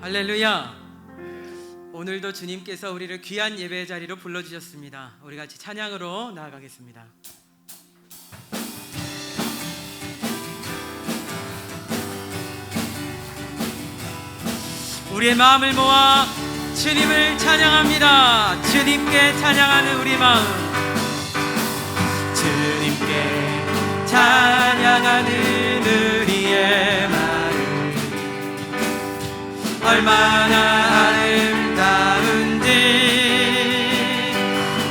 할렐루야. 오늘도 주님께서 우리를 귀한 예배의 자리로 불러주셨습니다. 우리 같이 찬양으로 나아가겠습니다. 우리의 마음을 모아 주님을 찬양합니다. 주님께 찬양하는 우리 마음, 주님께 찬양하는 우리의 마음, 얼마나 아름다운지.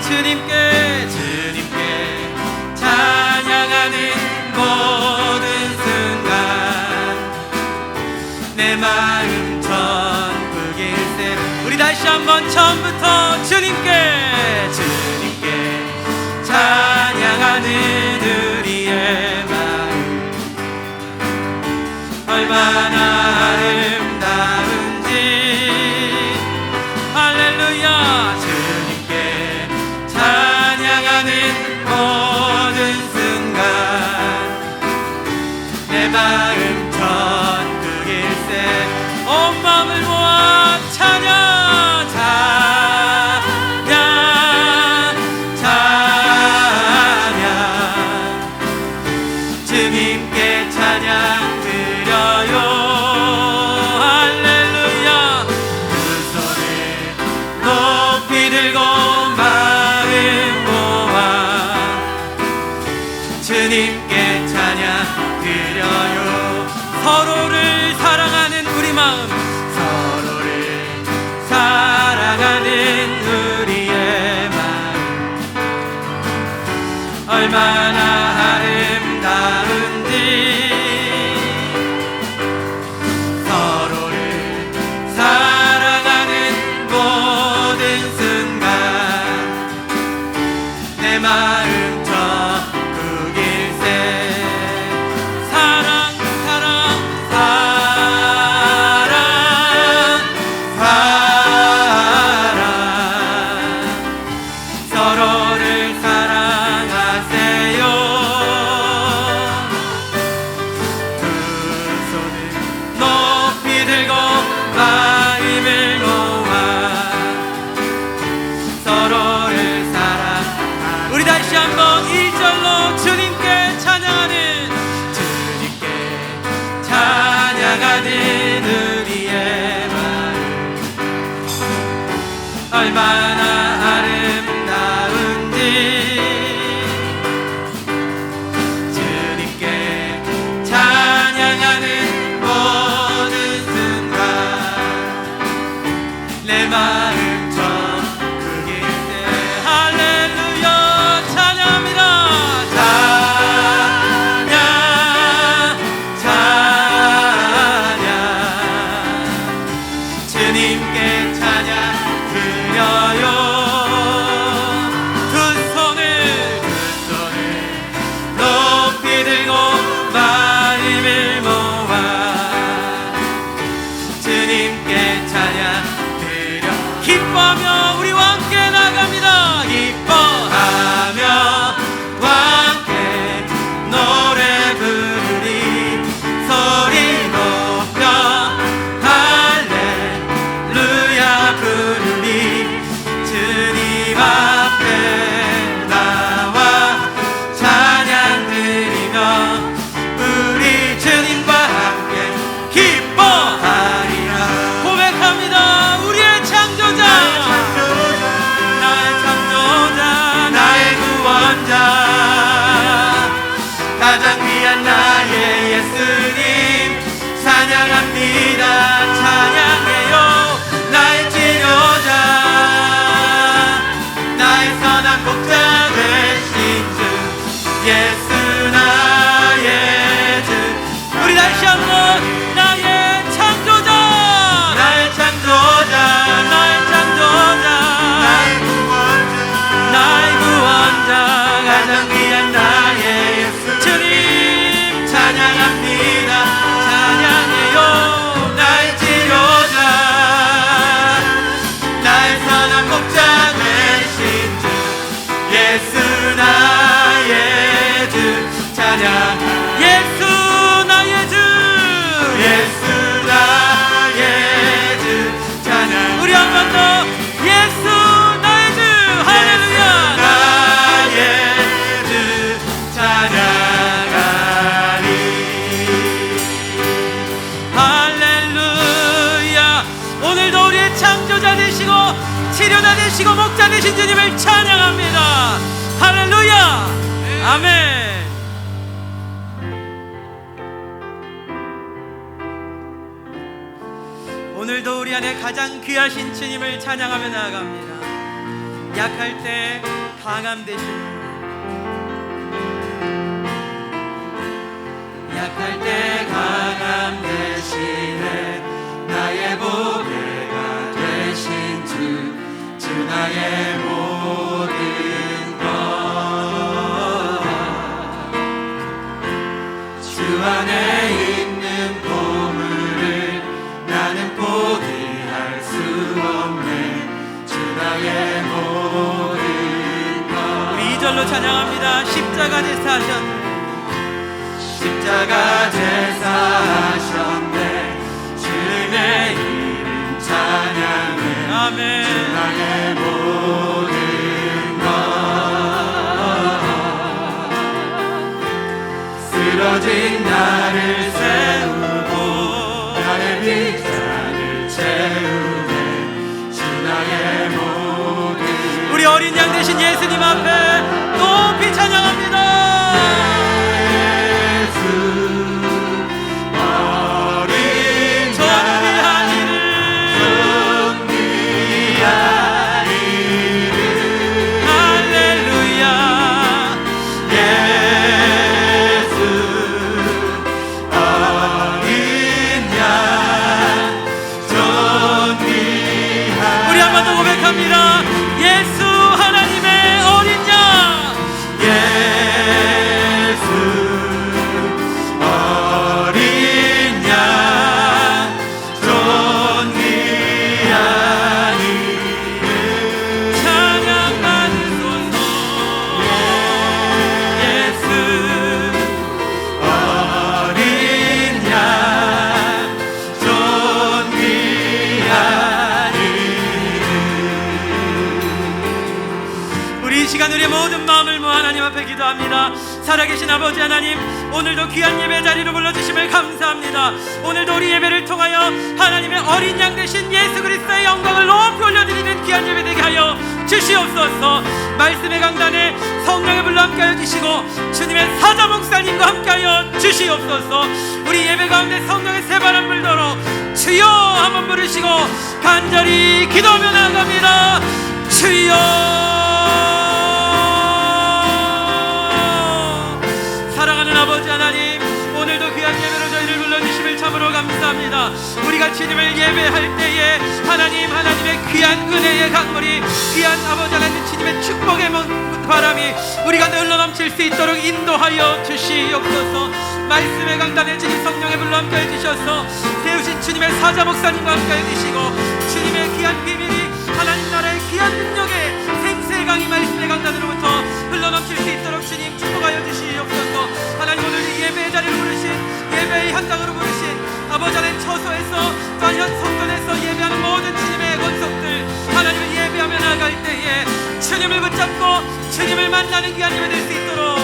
주님께 찬양하는 모든 순간 내 마음 천국일세. 우리 다시 한번 처음부터 주님께 찬양하는 우리의 마음, 얼마나 아름다운지. 할렐루야. 주님께 찬양하는 모든 순간 내 마음 천국일세. 온 마음을 모아 찬양 주님께 찬양 드려요. 할렐루야. 두 손을 높이 들고 마음 모아 주님께 찬양 드려요. 서로를 사랑하는 우리 마음, 서로를 사랑하는 우리의 마음, 얼마나 아름다운지. 서로를 사랑하는 모든 순간 내 마음 천국일세. 사랑 사랑 사랑 사랑, 서로를 사랑하세요. 두 손을 높이 들고 마음을 모아 서로를 사랑. 우리 다시 한번 1절로 주님께 찬양하는 우리의 마음, 얼마나 아름다운지. 주님께 찬양하는 모든 순간 내 마음 천국일세. 할렐루야. 찬양합니다. 찬양 주님께 찬양 드려요. 두 손을 높이 들고 마음을 모아 주님께 찬양 드려. 기뻐하며 우리와 함께 나갑니다. 기뻐하며 함께 노래 부르리. 소리 높여 할렐루야 부르리. 주님 앞에 나와 찬양 드리며 우리 주님과 함께 기뻐하리라. 고백합니다. 우리의 창조자, 나의 창조자, 나의 구원자, 가장 귀한 나의 예수님 찬양합니다. 찬양해요. 나의 치료자, 나의 선한 목자 되신 주 예수 나의 주. 우리 다시 한번 나의 창조자, 나의 창조자, 나의 창조자, 나의 구원자, 나의 구원자, 가장 귀한 나의 예수 주님 찬양합니다. 찬양해요. 나의 치료자, 나의 선한 목자 되신 주 예수 나의 주 찬양. 예수 나의 주, 예수 나의 주 목자 되시고 목자 되신 주님을 찬양합니다. 할렐루야. 아멘. 오늘도 우리 안에 가장 귀하신 주님을 찬양하며 나아갑니다. 약할 때 강함 되신, 약할 때 강함 되시네. 나의 보배가 되신 주 나의 모든 것. 주 안에 있는 보물을 나는 포기할 수 없네. 주 나의 모든 것. 우리 2절로 찬양합니다. 십자가 제사하셨네. 십자가 제사하셨네. 주님의 이름 찬양해. 아멘. 주 나의 모든 것. 쓰러진 나를 세우고 나의 빗장을 채우네. 주 나의 모든. 우리 어린 양 되신 예수님 앞에 높이 찬양합니다. 예수 하나님의 어린 양. 예수 어린 양 존귀한 이름 찬양 받으소서. 예수 어린 양 존귀한. 이 시간 우리의 모든 마음을 모아 하나님 앞에 기도합니다. 살아계신 아버지 하나님, 오늘도 귀한 예배 자리로 불러주심을 감사합니다. 오늘도 우리 예배를 통하여 하나님의 어린 양 되신 예수 그리스도의 영광을 높이 올려드리는 귀한 예배 되게 하여 주시옵소서. 말씀의 강단에 성령의 불로 함께하여 주시고 주님의 사자 목사님과 함께하여 주시옵소서. 우리 예배 가운데 성령의 새바람 불도록 주여 한번 부르시고 간절히 기도하며 나아갑니다. 주여. 사랑하는 아버지 하나님, 오늘도 귀한 예배로 저희를 불러주심을 참으로 감사합니다. 우리가 주님을 예배할 때에 하나님의 귀한 은혜의 강물이, 귀한 아버지 하나님 주님의 축복의 바람이 우리가 흘러넘칠 수 있도록 인도하여 주시옵소서. 말씀의 강단에 주님 성령의 불로 함께해 주셔서 세우신 주님의 사자 목사님과 함께해 주시고 주님의 귀한 비밀이 하나님 나라의 귀한 능력의 생수의 강이 말씀의 강단으로부터 흘러넘칠 수 있도록 주님 축복하여 주시옵소서. 하나님 오늘 이 예배의 자리를 부르신, 예배의 현장으로 부르신 아버지 하나님 처소에서 또한 성전에서 예배하는 모든 주님의 권속들 하나님을 예배하며 나아갈 때에 주님을 붙잡고 주님을 만나는 귀한 예배 될 수 있도록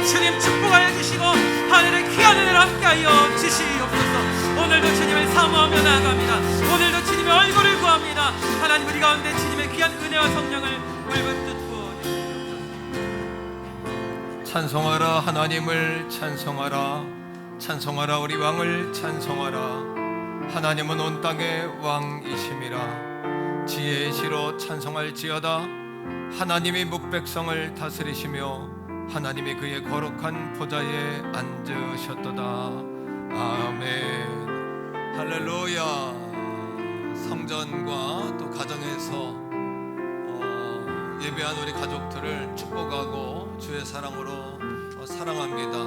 주님 축복하여 주시고 하늘의 귀한 은혜를 함께하여 주시옵소서. 오늘도 주님을 사모하며 나아갑니다. 오늘도 주님의 얼굴을 구합니다. 하나님 우리 가운데 주님의 귀한 은혜와 성령을 물붓듯 부어주시옵소서. 찬송하라 하나님을 찬송하라. 찬송하라 우리 왕을 찬송하라. 하나님은 온 땅의 왕이심이라. 지혜의 시로 찬송할지어다. 하나님이 묵백성을 다스리시며 하나님이 그의 거룩한 보좌에 앉으셨도다. 아멘. 할렐루야. 성전과 또 가정에서 예배한 우리 가족들을 축복하고 주의 사랑으로 사랑합니다.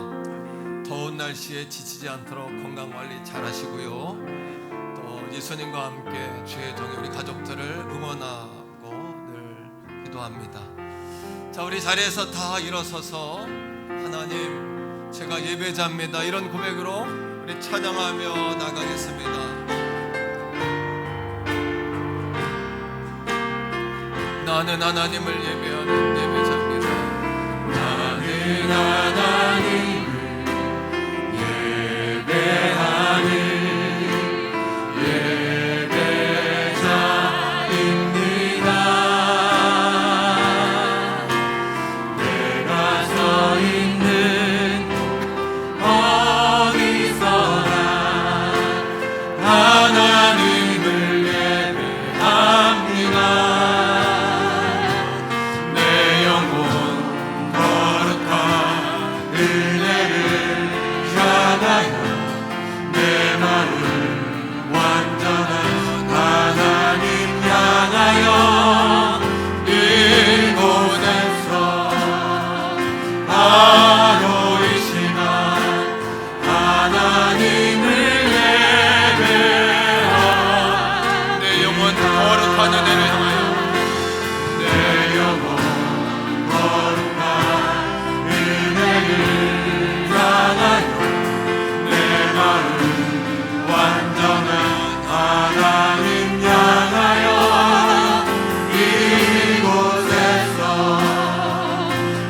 더운 날씨에 지치지 않도록 건강관리 잘 하시고요. 또 예수님과 함께 주의 종이 우리 가족들을 응원하고 늘 기도합니다. 자, 우리 자리에서 다 일어서서 하나님 제가 예배자입니다 이런 고백으로 우리 찬양하며 나가겠습니다. 나는 하나님을 예배하는 예배자입니다. 나는 하나님을 예배하는 예배자입니다. 내 영혼 거룩한 은혜를 향하여 내 영혼 거룩한 은혜를 향하여 내 마음 완전한 하나님 향하여 이곳에서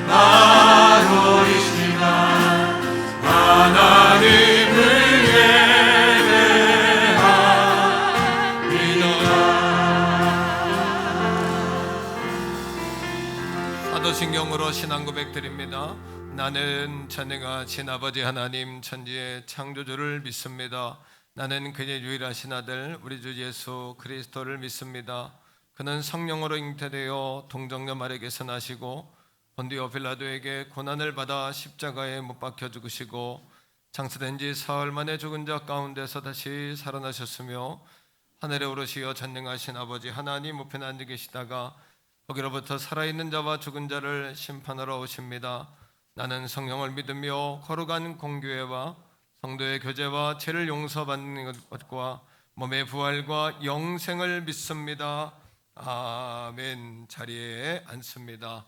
바로 이 시간 하나님을 사도신경으로 신앙 고백 드립니다. 나는 전능하신 아버지 하나님 천지의 창조주를 믿습니다. 나는 그의 유일하신 아들 우리 주 예수 그리스도를 믿습니다. 그는 성령으로 잉태되어 동정녀 마리아에게서 나시고 본디오 빌라도에게 고난을 받아 십자가에 못 박혀 죽으시고 장사된 지 사흘 만에 죽은 자 가운데서 다시 살아나셨으며 하늘에 오르시어 전능하신 아버지 하나님 우편에 앉아 계시다가 거기로부터 살아있는 자와 죽은 자를 심판하러 오십니다. 나는 성령을 믿으며 거룩한 공교회와 성도의 교제와 죄를 용서받는 것과 몸의 부활과 영생을 믿습니다. 아멘. 자리에 앉습니다.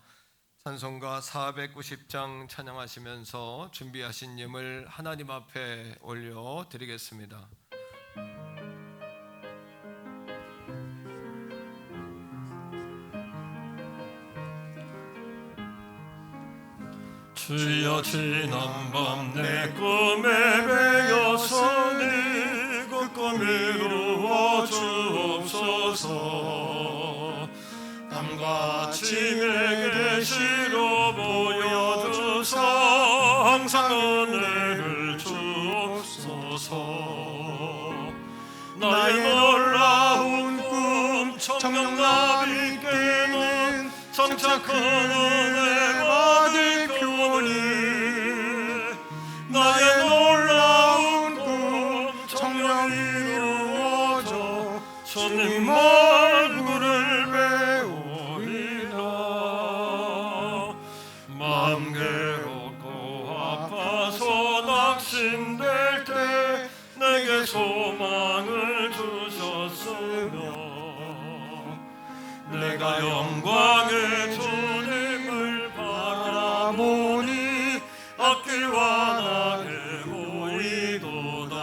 찬송가 490장 찬양하시면서 준비하신 예물 하나님 앞에 올려드리겠습니다. 주여 지난밤 내 꿈에 배어서 그 꿈을 이루어 주옵소서. 밤과 아침에 계시로 보여주사 항상 은혜를 주옵소서. 나의 놀라운 꿈 청령나비께는 정착한 은혜 받을 표니 나의 놀라운 꿈 청령 이루어져 주님 얼굴을 배우리라. 마음 괴롭고 아파서 낙심될 때 내게 소망을 주셨으며 내가 영광의 주님을 바라보니 앞길과 나게 보이도다.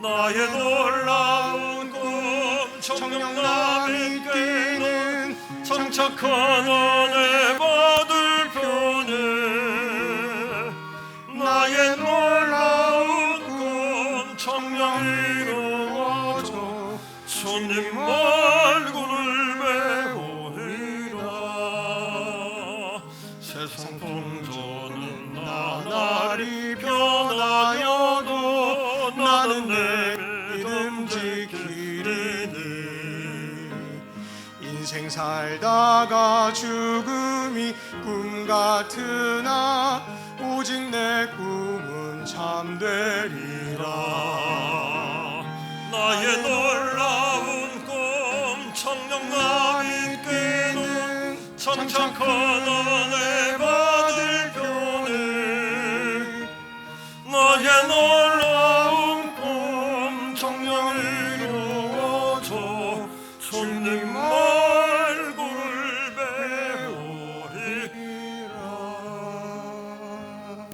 나의 놀라운 꿈 청령나비께는 정착한 은혜 받을 표네. 나의 놀라운 꿈 청령 이루어져 주님 얼굴을 배우리라. 세상 풍조는 나날이 변하여도 나는 내 믿음 지키리니. 인생 살다가 죽음이 꿈 같으나 오직 내 꿈은 참되리라. 나의 놀라운 꿈 청령나비께는 정착한 은혜 받을 표네. 나의 놀라운 꿈 청령 이루어져 주님 얼굴을 배우리라.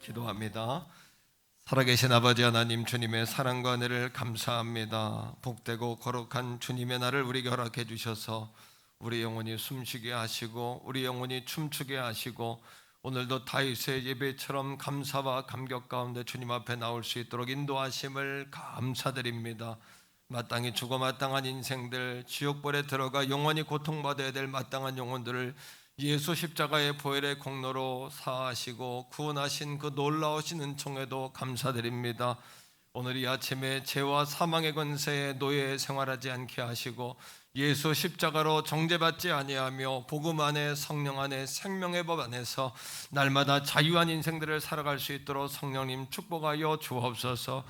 기도합니다. 살아계신 아버지 하나님 주님의 사랑과 은혜를 감사합니다. 복되고 거룩한 주님의 날을 우리에게 허락해 주셔서 우리 영혼이 숨쉬게 하시고 우리 영혼이 춤추게 하시고 오늘도 다윗의 예배처럼 감사와 감격 가운데 주님 앞에 나올 수 있도록 인도하심을 감사드립니다. 마땅히 죽어 마땅한 인생들, 지옥불에 들어가 영원히 고통받아야 될 마땅한 영혼들을 예수 십자가의 보혈의 공로로 사하시고 구원하신 그 놀라우신 은총에도 감사드립니다. 오늘 이 아침에 죄와 사망의 권세에 노예 생활하지 않게 하시고 예수 십자가로 정죄받지 아니하며 복음 안에 성령 안에 생명의 법 안에서 날마다 자유한 인생들을 살아갈 수 있도록 성령님 축복하여 주옵소서.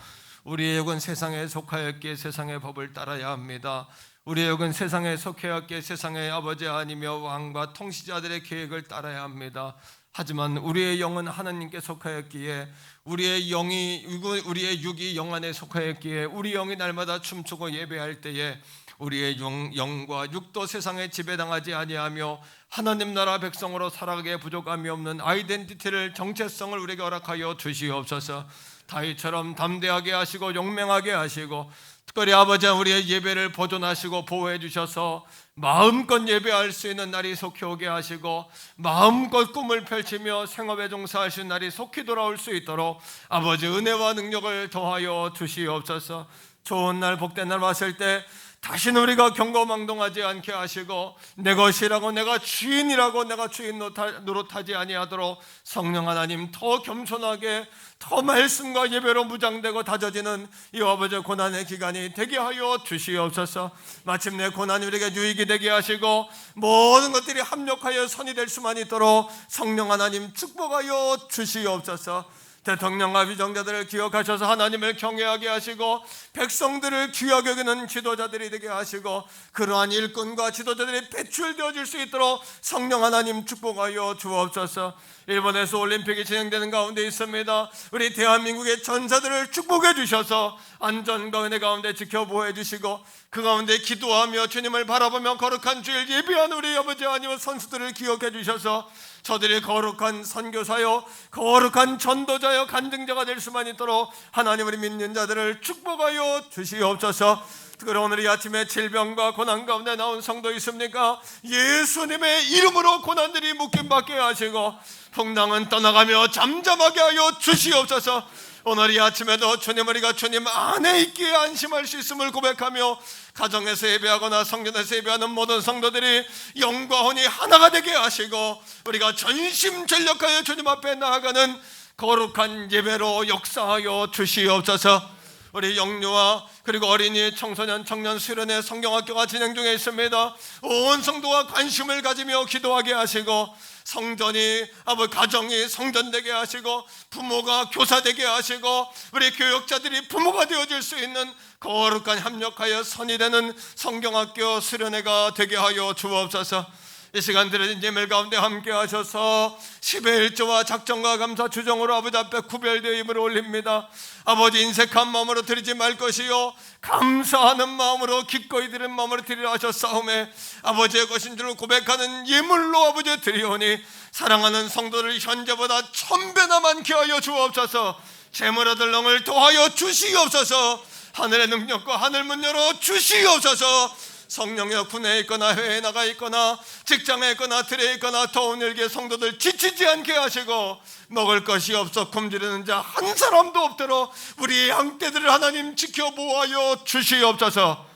우리의 영은 세상에 속하였기에 세상의 법을 따라야 합니다. 우리의 영은 세상에 속하였기에 세상의 아버지 아니며 왕과 통치자들의 계획을 따라야 합니다. 하지만 우리의 영은 하나님께 속하였기에 우리의 육이 영 안에 속하였기에 우리 영이 날마다 춤추고 예배할 때에 우리의 영과 육도 세상에 지배당하지 아니하며 하나님 나라 백성으로 살아가기에 부족함이 없는 아이덴티티를, 정체성을 우리에게 허락하여 주시옵소서. 다윗처럼 담대하게 하시고 용맹하게 하시고, 특별히 아버지 우리의 예배를 보존하시고 보호해 주셔서 마음껏 예배할 수 있는 날이 속히 오게 하시고, 마음껏 꿈을 펼치며 생업에 종사할 수 있는 날이 속히 돌아올 수 있도록 아버지 은혜와 능력을 더하여 주시옵소서. 좋은 날, 복된 날 왔을 때 다시는 우리가 경거망동하지 않게 하시고, 내 것이라고, 내가 주인이라고, 내가 주인 노릇하지 아니하도록 성령 하나님 더 겸손하게, 더 말씀과 예배로 무장되고 다져지는 이 아버지의 고난의 기간이 되게 하여 주시옵소서. 마침내 고난이 우리에게 유익이 되게 하시고 모든 것들이 합력하여 선이 될 수만 있도록 성령 하나님 축복하여 주시옵소서. 대통령과 위정자들을 기억하셔서 하나님을 경외하게 하시고 백성들을 귀하게 여기는 지도자들이 되게 하시고, 그러한 일꾼과 지도자들이 배출되어질 수 있도록 성령 하나님 축복하여 주옵소서. 일본에서 올림픽이 진행되는 가운데 있습니다. 우리 대한민국의 전사들을 축복해 주셔서 안전과 은혜 가운데 지켜보호해 주시고, 그 가운데 기도하며 주님을 바라보며 거룩한 주일 예배하는 우리 아버지 하나님 선수들을 기억해 주셔서 저들이 거룩한 선교사요, 거룩한 전도자요, 간증자가 될 수만 있도록 하나님을 믿는 자들을 축복하여 주시옵소서. 특별히 오늘 이 아침에 질병과 고난 가운데 나온 성도 있습니까? 예수님의 이름으로 고난들이 묶임받게 하시고 풍랑은 떠나가며 잠잠하게 하여 주시옵소서. 오늘 이 아침에도 주님, 우리가 주님 안에 있기에 안심할 수 있음을 고백하며 가정에서 예배하거나 성전에서 예배하는 모든 성도들이 영과 혼이 하나가 되게 하시고 우리가 전심전력하여 주님 앞에 나아가는 거룩한 예배로 역사하여 주시옵소서. 우리 영유아 그리고 어린이, 청소년, 청년 수련회 성경학교가 진행 중에 있습니다. 온 성도가 관심을 가지며 기도하게 하시고 성전이 가정이 성전되게 하시고 부모가 교사되게 하시고 우리 교육자들이 부모가 되어질 수 있는 거룩한 협력하여 선이 되는 성경학교 수련회가 되게 하여 주옵소서. 이 시간 드려진 예물 가운데 함께 하셔서 10의 1조와 작정과 감사 주정으로 아버지 앞에 구별되어 힘을 올립니다. 아버지 인색한 마음으로 드리지 말 것이요 감사하는 마음으로 기꺼이 드리는 마음으로 드리라 하셨사오매 아버지의 것인 줄 고백하는 예물로 아버지 드리오니 사랑하는 성도를 현재보다 1000배나 많게 하여 주옵소서. 재물 얻을 영을 더하여 주시옵소서. 하늘의 능력과 하늘문 열어 주시옵소서. 성령의 군에 있거나 해외에 나가 있거나 직장에 있거나 들에 있거나 더운 일기에 성도들 지치지 않게 하시고 먹을 것이 없어 굶주리는 자 한 사람도 없도록 우리 양떼들을 하나님 지켜 보호하여 주시옵소서.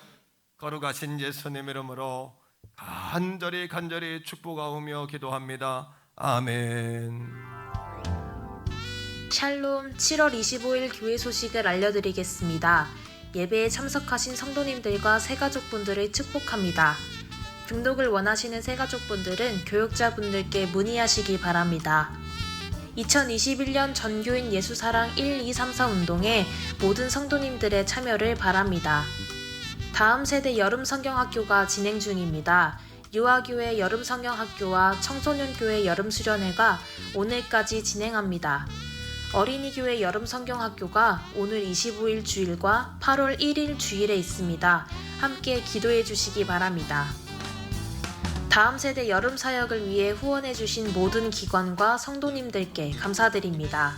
거룩하신 예수님 이름으로 간절히 축복하오며 기도합니다. 아멘. 샬롬. 7월 25일 교회 소식을 알려드리겠습니다. 예배에 참석하신 성도님들과 새가족분들을 축복합니다. 등록을 원하시는 새가족분들은 교육자분들께 문의하시기 바랍니다. 2021년 전교인 예수사랑 1, 2, 3, 4 운동에 모든 성도님들의 참여를 바랍니다. 다음 세대 여름성경학교가 진행 중입니다. 유아교회 여름성경학교와 청소년교회 여름수련회가 오늘까지 진행합니다. 어린이교회 여름성경학교가 오늘 25일 주일과 8월 1일 주일에 있습니다. 함께 기도해 주시기 바랍니다. 다음 세대 여름사역을 위해 후원해 주신 모든 기관과 성도님들께 감사드립니다.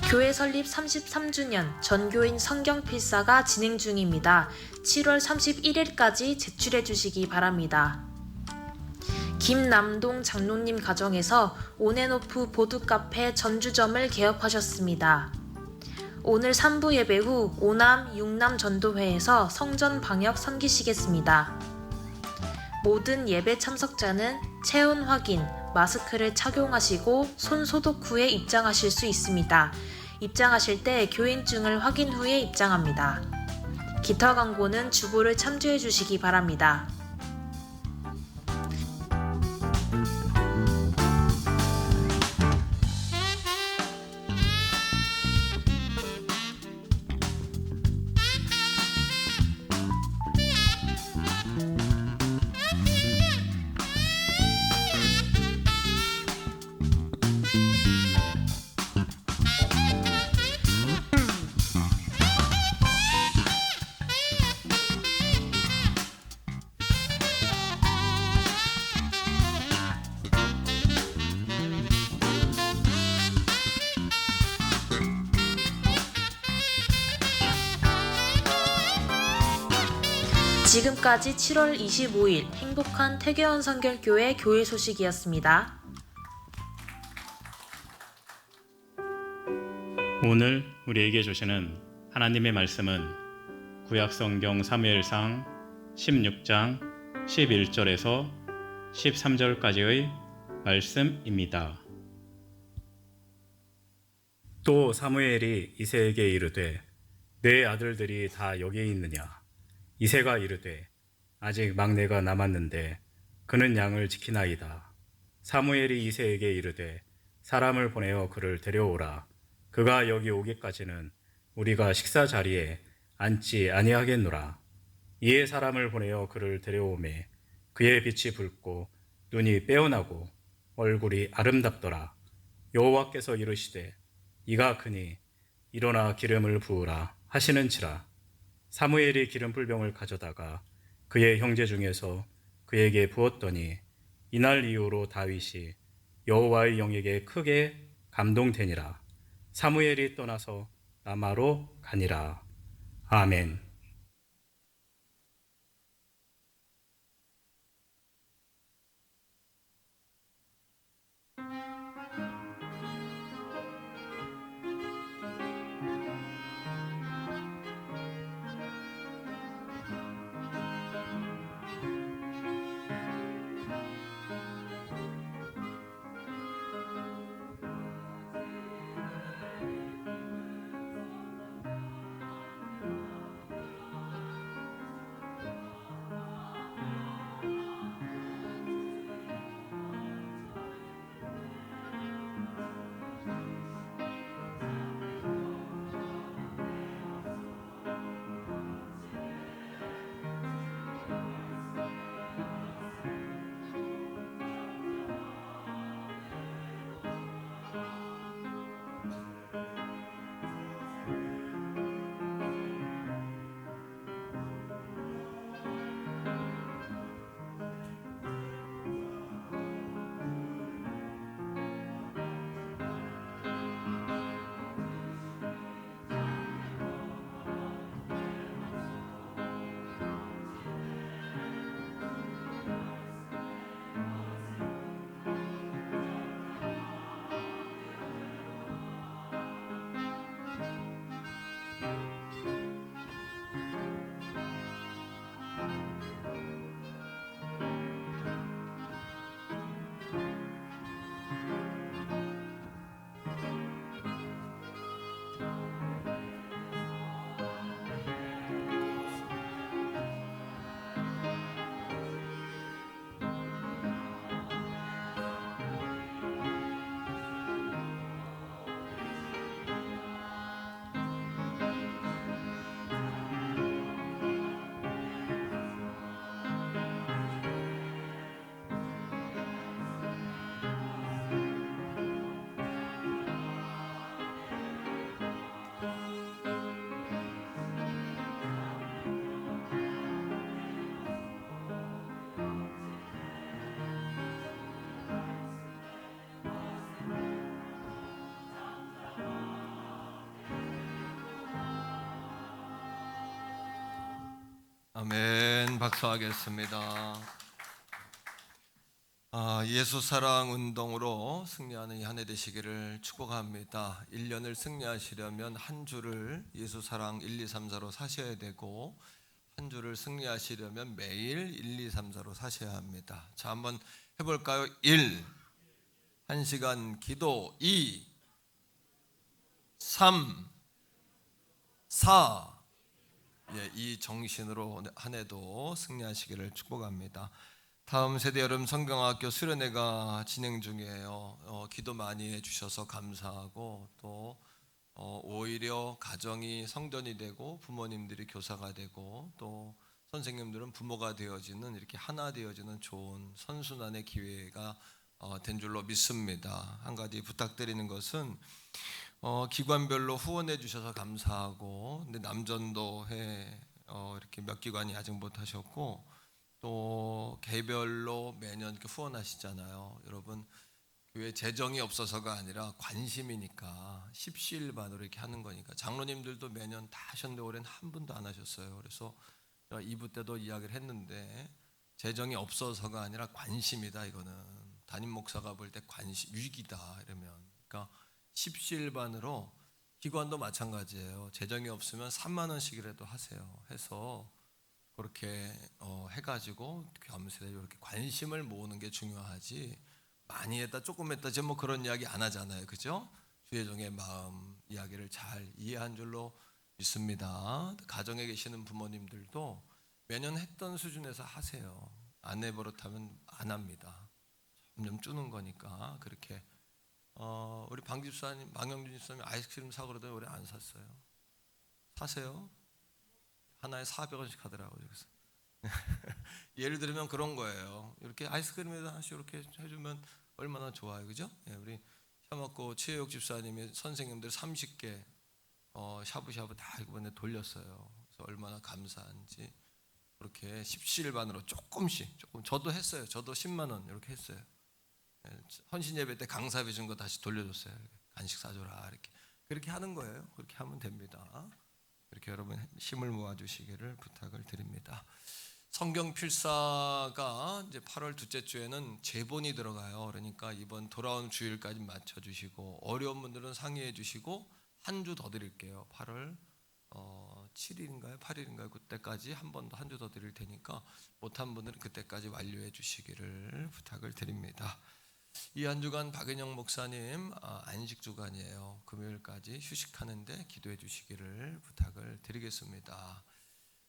교회 설립 33주년 전교인 성경필사가 진행 중입니다. 7월 31일까지 제출해 주시기 바랍니다. 김남동 장로님 가정에서 온앤오프 보드카페 전주점을 개업하셨습니다. 오늘 3부 예배 후 5남, 6남 전도회에서 성전 방역 섬기시겠습니다. 모든 예배 참석자는 체온 확인, 마스크를 착용하시고 손 소독 후에 입장하실 수 있습니다. 입장하실 때 교인증을 확인 후에 입장합니다. 기타 광고는 주보를 참조해 주시기 바랍니다. 지금까지 7월 25일 행복한 태교원 성결교회 교회 소식이었습니다. 오늘 우리에게 주시는 하나님의 말씀은 구약성경 사무엘상 16장 11절에서 13절까지의 말씀입니다. 또 사무엘이 이새에게 이르되 내 아들들이 다 여기 있느냐? 이새가 이르되 아직 막내가 남았는데 그는 양을 지키나이다. 사무엘이 이새에게 이르되 사람을 보내어 그를 데려오라. 그가 여기 오기까지는 우리가 식사 자리에 앉지 아니하겠노라. 이에 사람을 보내어 그를 데려오매 그의 빛이 붉고 눈이 빼어나고 얼굴이 아름답더라. 여호와께서 이르시되 이가 크니 일어나 기름을 부으라 하시는지라. 사무엘이 기름 풀병을 가져다가 그의 형제 중에서 그에게 부었더니 이날 이후로 다윗이 여호와의 영에게 크게 감동되니라. 사무엘이 떠나서 라마로 가니라. 아멘. 아멘. 박수하겠습니다. 예수 사랑 운동으로 승리하는 이 한 해 되시기를 축복합니다. 1년을 승리하시려면 한 주를 예수 사랑 1, 2, 3, 4로 사셔야 되고 한 주를 승리하시려면 매일 1, 2, 3, 4로 사셔야 합니다. 자, 한번 해볼까요? 1. 1시간 기도. 2. 3. 4. 이 정신으로 한 해도 승리하시기를 축복합니다. 다음 세대 여름 성경학교 수련회가 진행 중이에요. 기도 많이 해주셔서 감사하고 또 오히려 가정이 성전이 되고 부모님들이 교사가 되고 또 선생님들은 부모가 되어지는 이렇게 하나 되어지는 좋은 선순환의 기회가 된 줄로 믿습니다. 한 가지 부탁드리는 것은 기관별로 후원해 주셔서 감사하고, 근데 남전도회 이렇게 몇 기관이 아직 못 하셨고 또 개별로 매년 이렇게 후원하시잖아요. 여러분, 교회 재정이 없어서가 아니라 관심이니까 십시일반으로 이렇게 하는 거니까 장로님들도 매년 다 하셨는데 올해는 한 분도 안 하셨어요. 그래서 제가 2부 때도 이야기를 했는데 재정이 없어서가 아니라 관심이다. 이거는 담임 목사가 볼 때 관심 위기다 이러면, 그러니까 십시일반으로 기관도 마찬가지예요. 재정이 없으면 3만 원씩이라도 하세요. 해서 그렇게 해가지고 겸세대로 이렇게 관심을 모으는 게 중요하지, 많이 했다 조금 했다 지금 뭐 그런 이야기 안 하잖아요, 그죠? 주혜정의 마음 이야기를 잘 이해한 줄로 믿습니다. 가정에 계시는 부모님들도 매년 했던 수준에서 하세요. 안 해버릇하면 안 합니다. 점점 주는 거니까. 그렇게 우리 방 집사님, 방영준 집사님 아이스크림 사 그러더니 올해 안 샀어요. 사세요. 하나에 400원씩 하더라고요. 그래서 예를 들면 그런 거예요. 이렇게 아이스크림에다 하나씩 이렇게 해주면 얼마나 좋아요, 그죠? 예, 우리 샤먹고 최혁 집사님이 선생님들 30개 샤브샤브 다 이번에 돌렸어요. 그래서 얼마나 감사한지. 그렇게 십시일반으로 조금씩, 저도 했어요. 저도 10만 원 이렇게 했어요. 헌신 예배 때 강사비 준 거 다시 돌려줬어요. 간식 사줘라 이렇게. 그렇게 하는 거예요. 그렇게 하면 됩니다. 이렇게 여러분 힘을 모아주시기를 부탁을 드립니다. 성경 필사가 이제 8월 둘째 주에는 제본이 들어가요. 그러니까 이번 돌아온 주일까지 맞춰주시고, 어려운 분들은 상의해 주시고 한 주 더 드릴게요. 8월 7일인가요? 8일인가요? 그때까지 한 번 더 한 주 더 드릴 테니까 못한 분들은 그때까지 완료해 주시기를 부탁을 드립니다. 이 한 주간 박은영 목사님 안식 주간이에요. 금요일까지 휴식하는데 기도해 주시기를 부탁을 드리겠습니다.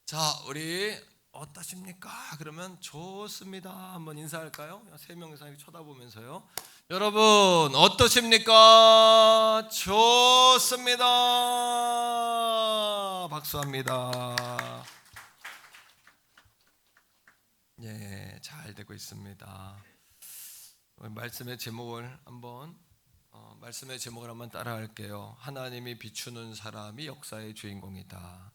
자, 우리 어떠십니까? 그러면 좋습니다. 한번 인사할까요? 3명 이상 쳐다보면서요. 여러분 어떠십니까? 좋습니다. 박수합니다. 예, 잘 되고 있습니다. 말씀의 제목을 한번 따라할게요. 하나님이 비추는 사람이 역사의 주인공이다.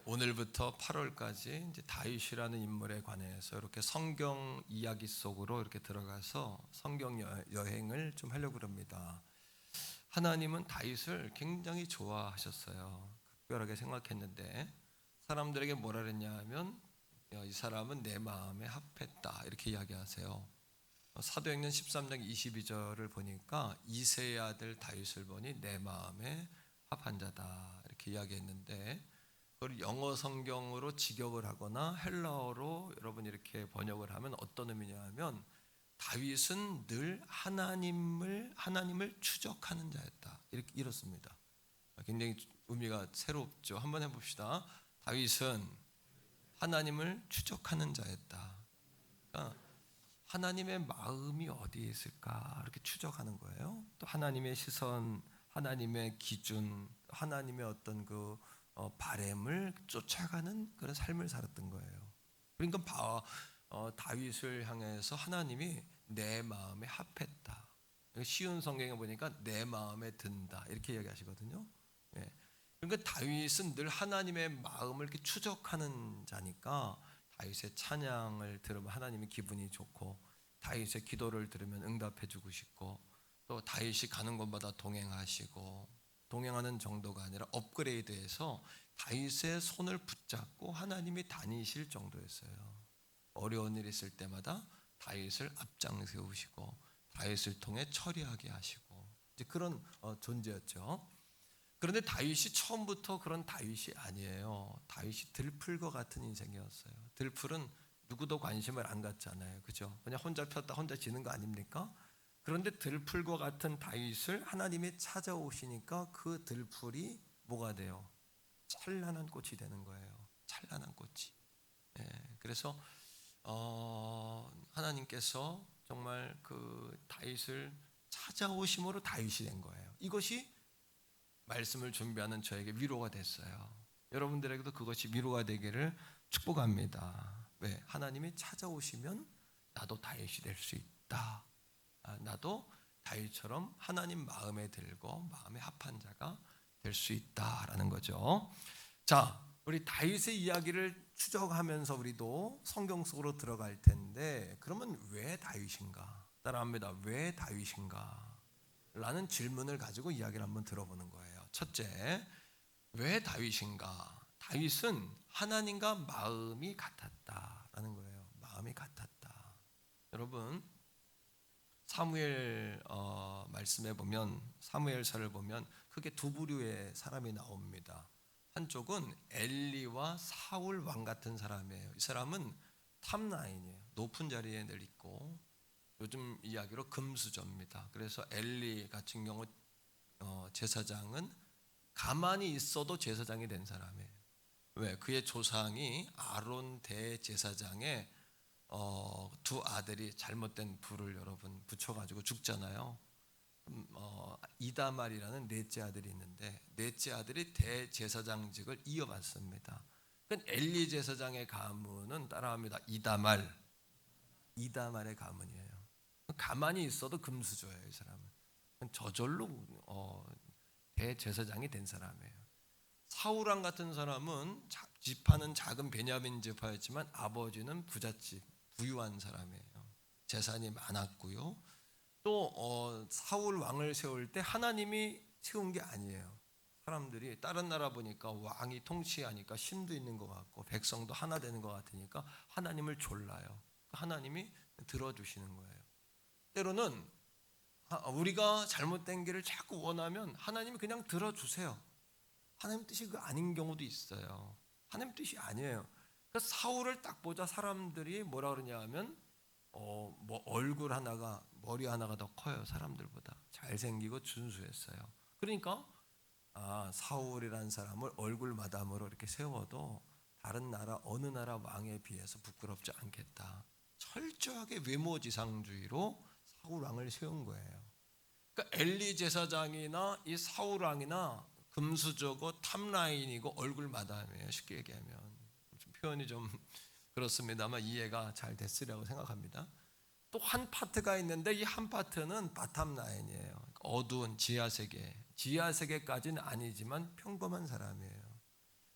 오늘부터 8월까지 이제 다윗이라는 인물에 관해서 이렇게 성경 이야기 속으로 이렇게 들어가서 성경 여행을 좀 하려고 합니다. 하나님은 다윗을 굉장히 좋아하셨어요. 특별하게 생각했는데 사람들에게 뭐라 그랬냐 하면 이 사람은 내 마음에 합했다 이렇게 이야기하세요. 사도행전 13장 22절을 보니까 이새의 아들 다윗을 보니 내 마음에 합한 자다 이렇게 이야기했는데, 그걸 영어 성경으로 직역을 하거나 헬라어로 여러분 이렇게 번역을 하면 어떤 의미냐 하면 다윗은 늘 하나님을 추적하는 자였다 이렇습니다. 굉장히 의미가 새롭죠. 한번 해봅시다. 다윗은 하나님을 추적하는 자였다. 그러니까 하나님의 마음이 어디에 있을까 이렇게 추적하는 거예요. 또 하나님의 시선, 하나님의 기준, 하나님의 어떤 그 바램을 쫓아가는 그런 삶을 살았던 거예요. 그러니까 다윗을 향해서 하나님이 내 마음에 합했다. 쉬운 성경에 보니까 내 마음에 든다 이렇게 이야기하시거든요. 예. 그러니까 다윗은 늘 하나님의 마음을 이렇게 추적하는 자니까 다윗의 찬양을 들으면 하나님이 기분이 좋고, 다윗의 기도를 들으면 응답해 주고 싶고, 또 다윗이 가는 곳마다 동행하시고, 동행하는 정도가 아니라 업그레이드해서 다윗의 손을 붙잡고 하나님이 다니실 정도였어요. 어려운 일 있을 때마다 다윗을 앞장 세우시고 다윗을 통해 처리하게 하시고 이제 그런 존재였죠. 그런데 다윗이 처음부터 그런 다윗이 아니에요. 다윗이 들풀과 같은 인생이었어요. 들풀은 누구도 관심을 안 갖잖아요, 그죠? 그냥 혼자 폈다 혼자 지는 거 아닙니까? 그런데 들풀과 같은 다윗을 하나님이 찾아오시니까 그 들풀이 뭐가 돼요? 찬란한 꽃이 되는 거예요. 찬란한 꽃이. 예, 그래서 하나님께서 정말 그 다윗을 찾아오심으로 다윗이 된 거예요. 이것이 말씀을 준비하는 저에게 위로가 됐어요. 여러분들에게도 그것이 위로가 되기를 축복합니다. 왜? 하나님이 찾아오시면 나도 다윗이 될 수 있다. 나도 다윗처럼 하나님 마음에 들고 마음에 합한 자가 될 수 있다라는 거죠. 자, 우리 다윗의 이야기를 추적하면서 우리도 성경 속으로 들어갈 텐데, 그러면 왜 다윗인가? 따라합니다. 왜 다윗인가? 라는 질문을 가지고 이야기를 한번 들어보는 거예요. 첫째, 왜 다윗인가? 다윗은 하나님과 마음이 같았다라는 거예요. 마음이 같았다. 여러분, 사무엘 말씀에 보면, 사무엘서를 보면 크게 두 부류의 사람이 나옵니다. 한쪽은 엘리와 사울 왕 같은 사람이에요. 이 사람은 탑라인이에요. 높은 자리에 늘 있고, 요즘 이야기로 금수저입니다. 그래서 엘리 같은 경우 제사장은 가만히 있어도 제사장이 된 사람이에요. 왜? 그의 조상이 아론 대제사장의 두 아들이 잘못된 불을 여러분 붙여가지고 죽잖아요. 이다말이라는 넷째 아들이 있는데 넷째 아들이 대제사장직을 이어받습니다. 그러니까 엘리 제사장의 가문은 따라합니다. 이다말의 가문이에요. 가만히 있어도 금수저예요. 이 사람은 저절로 대제사장이 된 사람이에요. 사울왕 같은 사람은 지파는 작은 베냐민 지파였지만 아버지는 부잣집 부유한 사람이에요. 재산이 많았고요. 또 사울 왕을 세울 때 하나님이 세운 게 아니에요. 사람들이 다른 나라 보니까 왕이 통치하니까 힘도 있는 것 같고 백성도 하나 되는 것 같으니까 하나님을 졸라요. 하나님이 들어주시는 거예요. 때로는 우리가 잘못된 길을 자꾸 원하면 하나님이 그냥 들어주세요. 하나님 뜻이 그 아닌 경우도 있어요. 하나님 뜻이 아니에요. 그러니까 사울을 딱 보자 사람들이 뭐라 그러냐 하면 뭐 얼굴 하나가 머리 하나가 더 커요. 사람들보다 잘생기고 준수했어요. 그러니까 사울이라는 사람을 얼굴 마담으로 이렇게 세워도 다른 나라 어느 나라 왕에 비해서 부끄럽지 않겠다. 철저하게 외모지상주의로 사울 왕을 세운 거예요. 그러니까 엘리 제사장이나 이 사울 왕이나 금수저고 탑라인이고 얼굴 마담이에요. 쉽게 얘기하면 좀 표현이 좀 그렇습니다만 이해가 잘 됐으리라고 생각합니다. 또 한 파트가 있는데 이 한 파트는 바텀 라인이에요. 어두운 지하세계까지는 아니지만 평범한 사람이에요.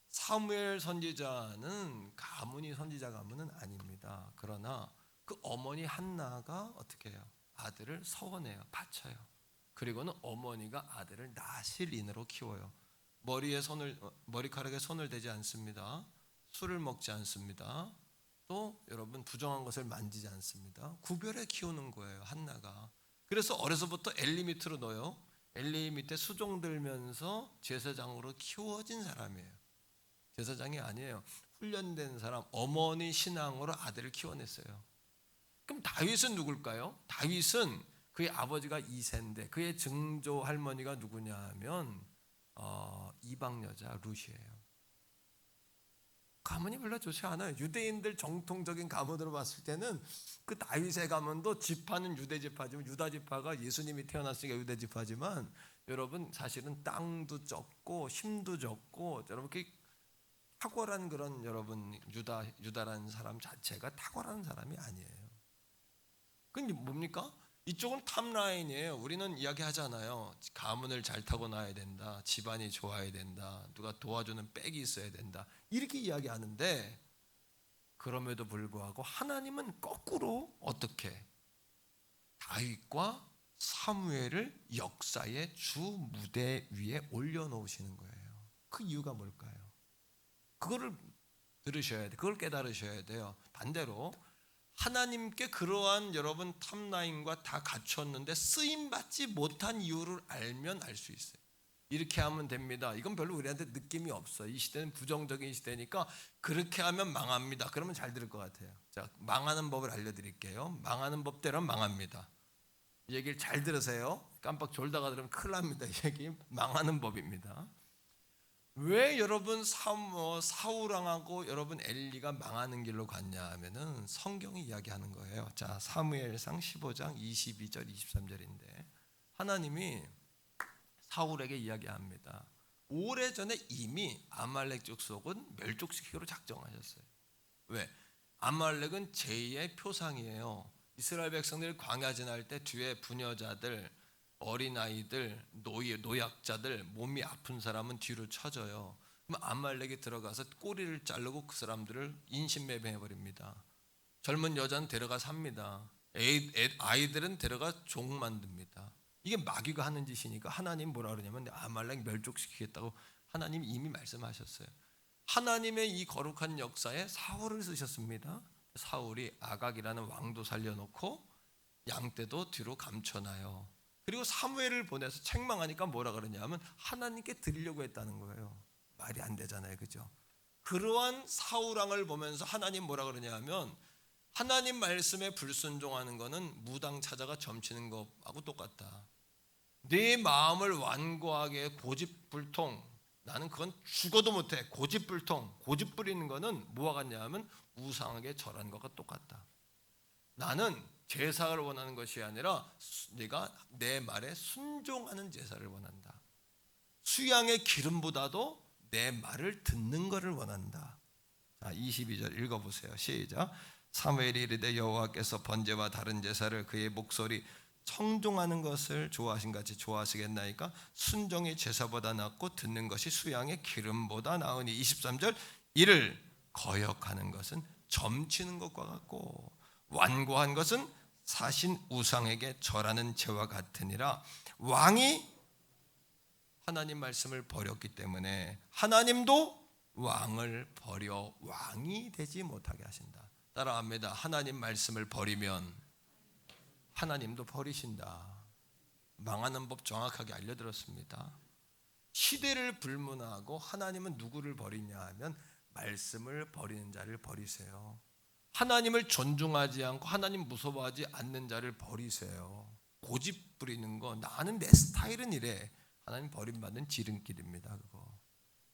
사무엘 선지자는 선지자 가문은 아닙니다. 그러나 그 어머니 한나가 어떻게 해요? 아들을 서원해요. 바쳐요. 그리고는 어머니가 아들을 나실인으로 키워요. 머리카락에 손을 대지 않습니다. 술을 먹지 않습니다. 또 여러분 부정한 것을 만지지 않습니다. 구별해 키우는 거예요. 한나가. 그래서 어려서부터 엘리 밑으로 넣어요. 엘리 밑에 수종 들면서 제사장으로 키워진 사람이에요. 제사장이 아니에요. 훈련된 사람, 어머니 신앙으로 아들을 키워냈어요. 그럼 다윗은 누굴까요? 다윗은 그의 아버지가 이새인데 그의 증조 할머니가 누구냐 하면 이방 여자 룻이에요. 가문이 별로 좋지 않아요. 유대인들 정통적인 가문으로 봤을 때는 그 다윗의 가문도 지파는 유대 지파지만 유다 지파가 예수님이 태어났으니까 유대 지파지만 여러분 사실은 땅도 적고 힘도 적고 여러분 그 탁월한 그런 여러분 유다라는 사람 자체가 탁월한 사람이 아니에요. 그게 뭡니까? 이쪽은 탑라인이에요. 우리는 이야기하잖아요. 가문을 잘 타고나야 된다. 집안이 좋아야 된다. 누가 도와주는 백이 있어야 된다. 이렇게 이야기하는데 그럼에도 불구하고 하나님은 거꾸로 어떻게 다윗과 사무엘을 역사의 주 무대 위에 올려놓으시는 거예요. 그 이유가 뭘까요? 그거를 들으셔야 돼요. 그걸 깨달으셔야 돼요. 반대로 하나님께 그러한 여러분 탑라인과 다 갖췄는데 쓰임받지 못한 이유를 알면 알 수 있어요. 이렇게 하면 됩니다. 이건 별로 우리한테 느낌이 없어요. 이 시대는 부정적인 시대니까 그렇게 하면 망합니다. 그러면 잘 들을 것 같아요. 자, 망하는 법을 알려드릴게요. 망하는 법대로 망합니다. 이 얘기를 잘 들으세요. 깜빡 졸다가 들으면 큰일 납니다. 이 얘기 망하는 법입니다. 왜 여러분 사울왕하고 여러분 엘리가 망하는 길로 갔냐 하면은 성경이 이야기하는 거예요. 자, 사무엘상 15장 22절 23절인데 하나님이 사울에게 이야기합니다. 오래전에 이미 아말렉 족속은 멸족시키기로 작정하셨어요. 왜? 아말렉은 제2의 표상이에요. 이스라엘 백성들이 광야 지날 때 뒤에 부녀자들 어린아이들, 노약자들, 몸이 아픈 사람은 뒤로 쳐져요. 그럼 아말렉이 들어가서 꼬리를 자르고 그 사람들을 인신매매해버립니다. 젊은 여자는 데려가 삽니다. 아이들은 데려가 종 만듭니다. 이게 마귀가 하는 짓이니까 하나님 뭐라 그러냐면 아말렉 멸족시키겠다고 하나님 이미 말씀하셨어요. 하나님의 이 거룩한 역사에 사울을 쓰셨습니다. 사울이 아각이라는 왕도 살려놓고 양떼도 뒤로 감춰놔요. 그리고 사무엘을 보내서 책망하니까 뭐라 그러냐면 하나님께 드리려고 했다는 거예요. 말이 안 되잖아요, 그죠? 그러한 사울왕을 보면서 하나님 뭐라 그러냐면 하나님 말씀에 불순종하는 거는 무당 찾아가 점치는 것하고 똑같다. 네 마음을 완고하게 고집불통, 나는 그건 죽어도 못해. 고집불통, 고집 부리는 거는 뭐와 같냐 하면 우상하게 절한 것과 똑같다. 나는 제사를 원하는 것이 아니라 네가 내 말에 순종하는 제사를 원한다. 수양의 기름보다도 내 말을 듣는 것을 원한다. 자, 22절 읽어보세요. 시작. 사무엘이 이르되 여호와께서 번제와 다른 제사를 그의 목소리 청종하는 것을 좋아하신 같이 좋아하시겠나이까? 순종이 제사보다 낫고 듣는 것이 수양의 기름보다 나으니. 23절 이를 거역하는 것은 점치는 것과 같고 완고한 것은 사신 우상에게 절하는 죄와 같으니라. 왕이 하나님 말씀을 버렸기 때문에 하나님도 왕을 버려 왕이 되지 못하게 하신다. 따라합니다. 하나님 말씀을 버리면 하나님도 버리신다. 망하는 법 정확하게 알려드렸습니다. 시대를 불문하고 하나님은 누구를 버리냐 하면 말씀을 버리는 자를 버리세요. 하나님을 존중하지 않고 하나님 무서워하지 않는 자를 버리세요. 고집 부리는 거, 나는 내 스타일은 이래. 하나님 버림받는 지름길입니다. 그거.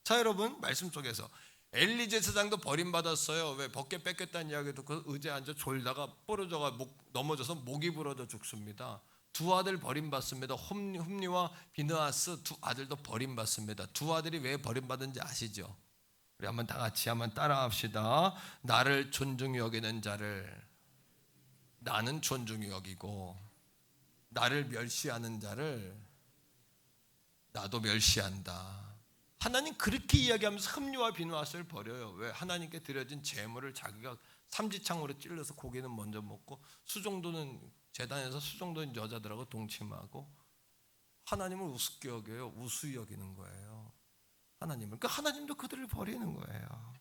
자, 여러분, 말씀 속에서 엘리 제사장도 버림받았어요. 왜? 벗겨 뺏겼다는 이야기 듣고 의자에 앉아 졸다가 부러져가 넘어져서 목이 부러져 죽습니다. 두 아들 버림받습니다. 홈리와 비느하스 두 아들도 버림받습니다. 두 아들이 왜 버림받은지 아시죠? 우리 한번 다 같이 한번 따라합시다. 나를 존중히 여기는 자를 나는 존중히 여기고 나를 멸시하는 자를 나도 멸시한다. 하나님 그렇게 이야기하면서 흠리와 비누아스를 버려요. 왜? 하나님께 드려진 제물을 자기가 삼지창으로 찔러서 고기는 먼저 먹고 수종도는 제단에서 수종도는 여자들하고 동침하고 하나님을 우습게 여겨요. 우수히 여기는 거예요. 하나님을. 그러니까 하나님도 그들을 버리는 거예요.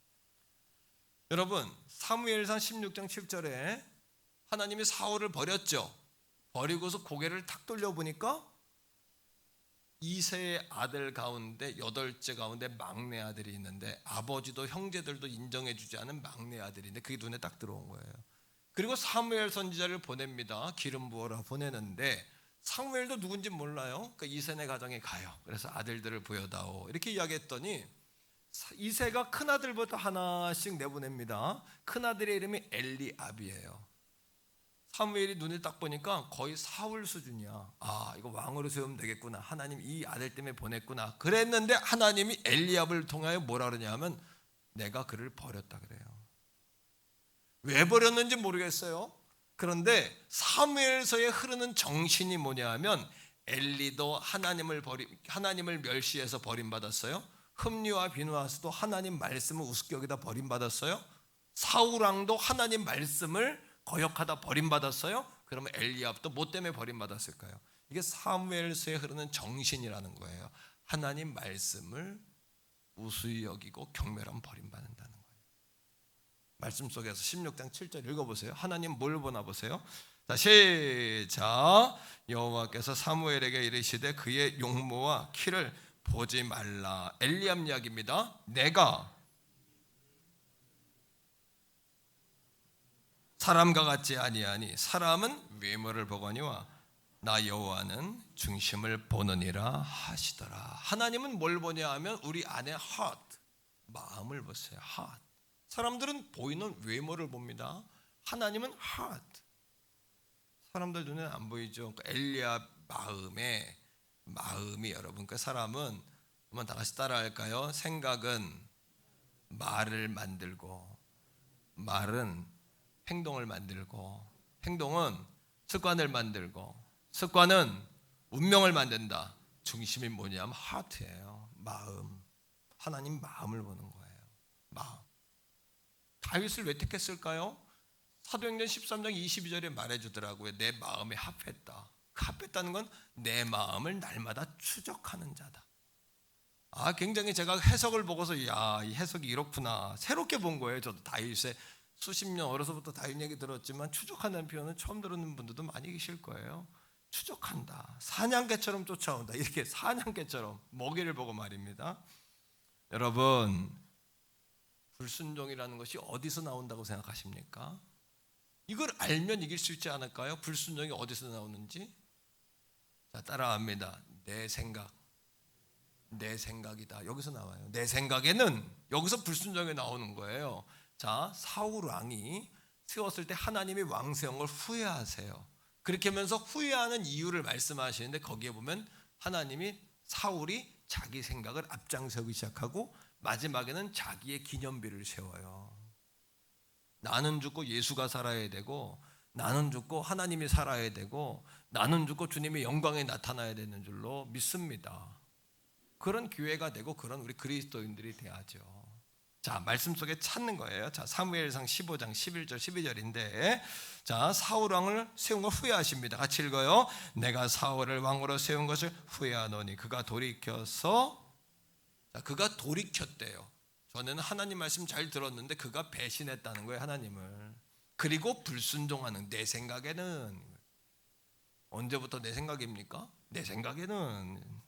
여러분, 사무엘상 16장 7절에 하나님이 사울을 버렸죠. 버리고서 고개를 탁 돌려보니까 이세의 아들 가운데 8째 가운데 막내 아들이 있는데 아버지도 형제들도 인정해주지 않은 막내 아들인데 그게 눈에 딱 들어온 거예요. 그리고 사무엘 선지자를 보냅니다. 기름 부어라 보내는데 사무엘도 누군지 몰라요. 그러니까 이세네 가정에 가요. 그래서 아들들을 보여다오 이렇게 이야기했더니 이세가 큰아들부터 하나씩 내보냅니다. 큰아들의 이름이 엘리압이에요. 사무엘이 눈을 딱 보니까 거의 사울 수준이야. 아, 이거 왕으로 세우면 되겠구나. 하나님 이 아들 때문에 보냈구나. 그랬는데 하나님이 엘리압을 통하여 뭐라 그러냐면 내가 그를 버렸다 그래요. 왜 버렸는지 모르겠어요. 그런데 사무엘서에 흐르는 정신이 뭐냐 하면 엘리도 하나님을 멸시해서 버림받았어요. 흠리와 비누아스도 하나님 말씀을 우습게 여기다 버림받았어요. 사울왕도 하나님 말씀을 거역하다 버림받았어요. 그러면 엘리압도 뭐 때문에 버림받았을까요? 이게 사무엘서에 흐르는 정신이라는 거예요. 하나님 말씀을 우수히 여기고 경멸하면 버림받는다는 거예요. 말씀 속에서 16장 7절 읽어보세요. 하나님 뭘 보나 보세요. 자, 시작. 여호와께서 사무엘에게 이르시되 그의 용모와 키를 보지 말라. 엘리압 이야기입니다. 내가 사람과 같지 아니하니 사람은 외모를 보거니와 나 여호와는 중심을 보느니라 하시더라. 하나님은 뭘 보냐 하면 우리 안에 heart, 마음을 보세요. heart. 사람들은 보이는 외모를 봅니다. 하나님은 heart. 사람들 눈에 안 보이죠. 그러니까 엘리압 마음이 여러분, 그 사람은 한번 다 같이 따라할까요? 생각은 말을 만들고 말은 행동을 만들고 행동은 습관을 만들고 습관은 운명을 만든다. 중심이 뭐냐면 하트예요. 마음. 하나님 마음을 보는 거예요. 마음. 다윗을 왜 택했을까요? 사도행전 13장 22절에 말해주더라고요. 내 마음에 합했다. 그 합했다는 건 내 마음을 날마다 추적하는 자다. 굉장히 제가 해석을 보고서 이 해석이 이렇구나 새롭게 본 거예요. 저도 다윗의 수십 년 어려서부터 다윗 얘기 들었지만 추적한다는 표현은 처음 들었는 분들도 많이 계실 거예요. 추적한다, 사냥개처럼 쫓아온다, 이렇게 사냥개처럼 먹이를 보고 말입니다. 여러분, 불순종이라는 것이 어디서 나온다고 생각하십니까? 이걸 알면 이길 수 있지 않을까요? 불순종이 어디서 나오는지. 자, 따라합니다. 내 생각, 내 생각이다. 여기서 나와요. 내 생각에는, 여기서 불순종이 나오는 거예요. 자, 사울 왕이 세웠을 때 하나님이 왕 세운 걸 후회하세요. 그렇게 하면서 후회하는 이유를 말씀하시는데 거기에 보면 하나님이 사울이 자기 생각을 앞장서기 시작하고 마지막에는 자기의 기념비를 세워요. 나는 죽고 예수가 살아야 되고, 나는 죽고 하나님이 살아야 되고, 나는 죽고 주님의 영광에 나타나야 되는 줄로 믿습니다. 그런 교회가 되고 그런 우리 그리스도인들이 돼야죠. 자, 말씀 속에 찾는 거예요. 자, 사무엘상 15장 11절 12절인데, 자, 사울 왕을 세운 걸 후회하십니다. 같이 읽어요. 내가 사울을 왕으로 세운 것을 후회하노니 그가 돌이켜서, 자, 그가 돌이켰대요. 저는 하나님 말씀 잘 들었는데 그가 배신했다는 거예요, 하나님을. 그리고 불순종하는, 내 생각에는. 언제부터 내 생각입니까? 내 생각에는.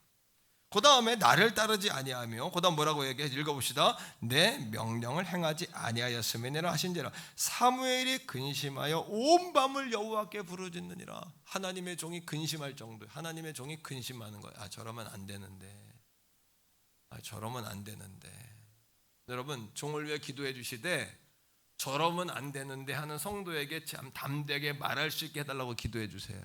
그 다음에 나를 따르지 아니하며, 그 다음 뭐라고 얘기해? 읽어봅시다. 내 명령을 행하지 아니하였음이니라 하신지라. 사무엘이 근심하여 온 밤을 여호와께 부르짖느니라. 하나님의 종이 근심할 정도, 하나님의 종이 근심하는 거예요. 저러면 안 되는데, 저러면 안 되는데. 여러분, 종을 위해 기도해 주시되 저러면 안 되는데 하는 성도에게 참 담대하게 말할 수 있게 해달라고 기도해 주세요.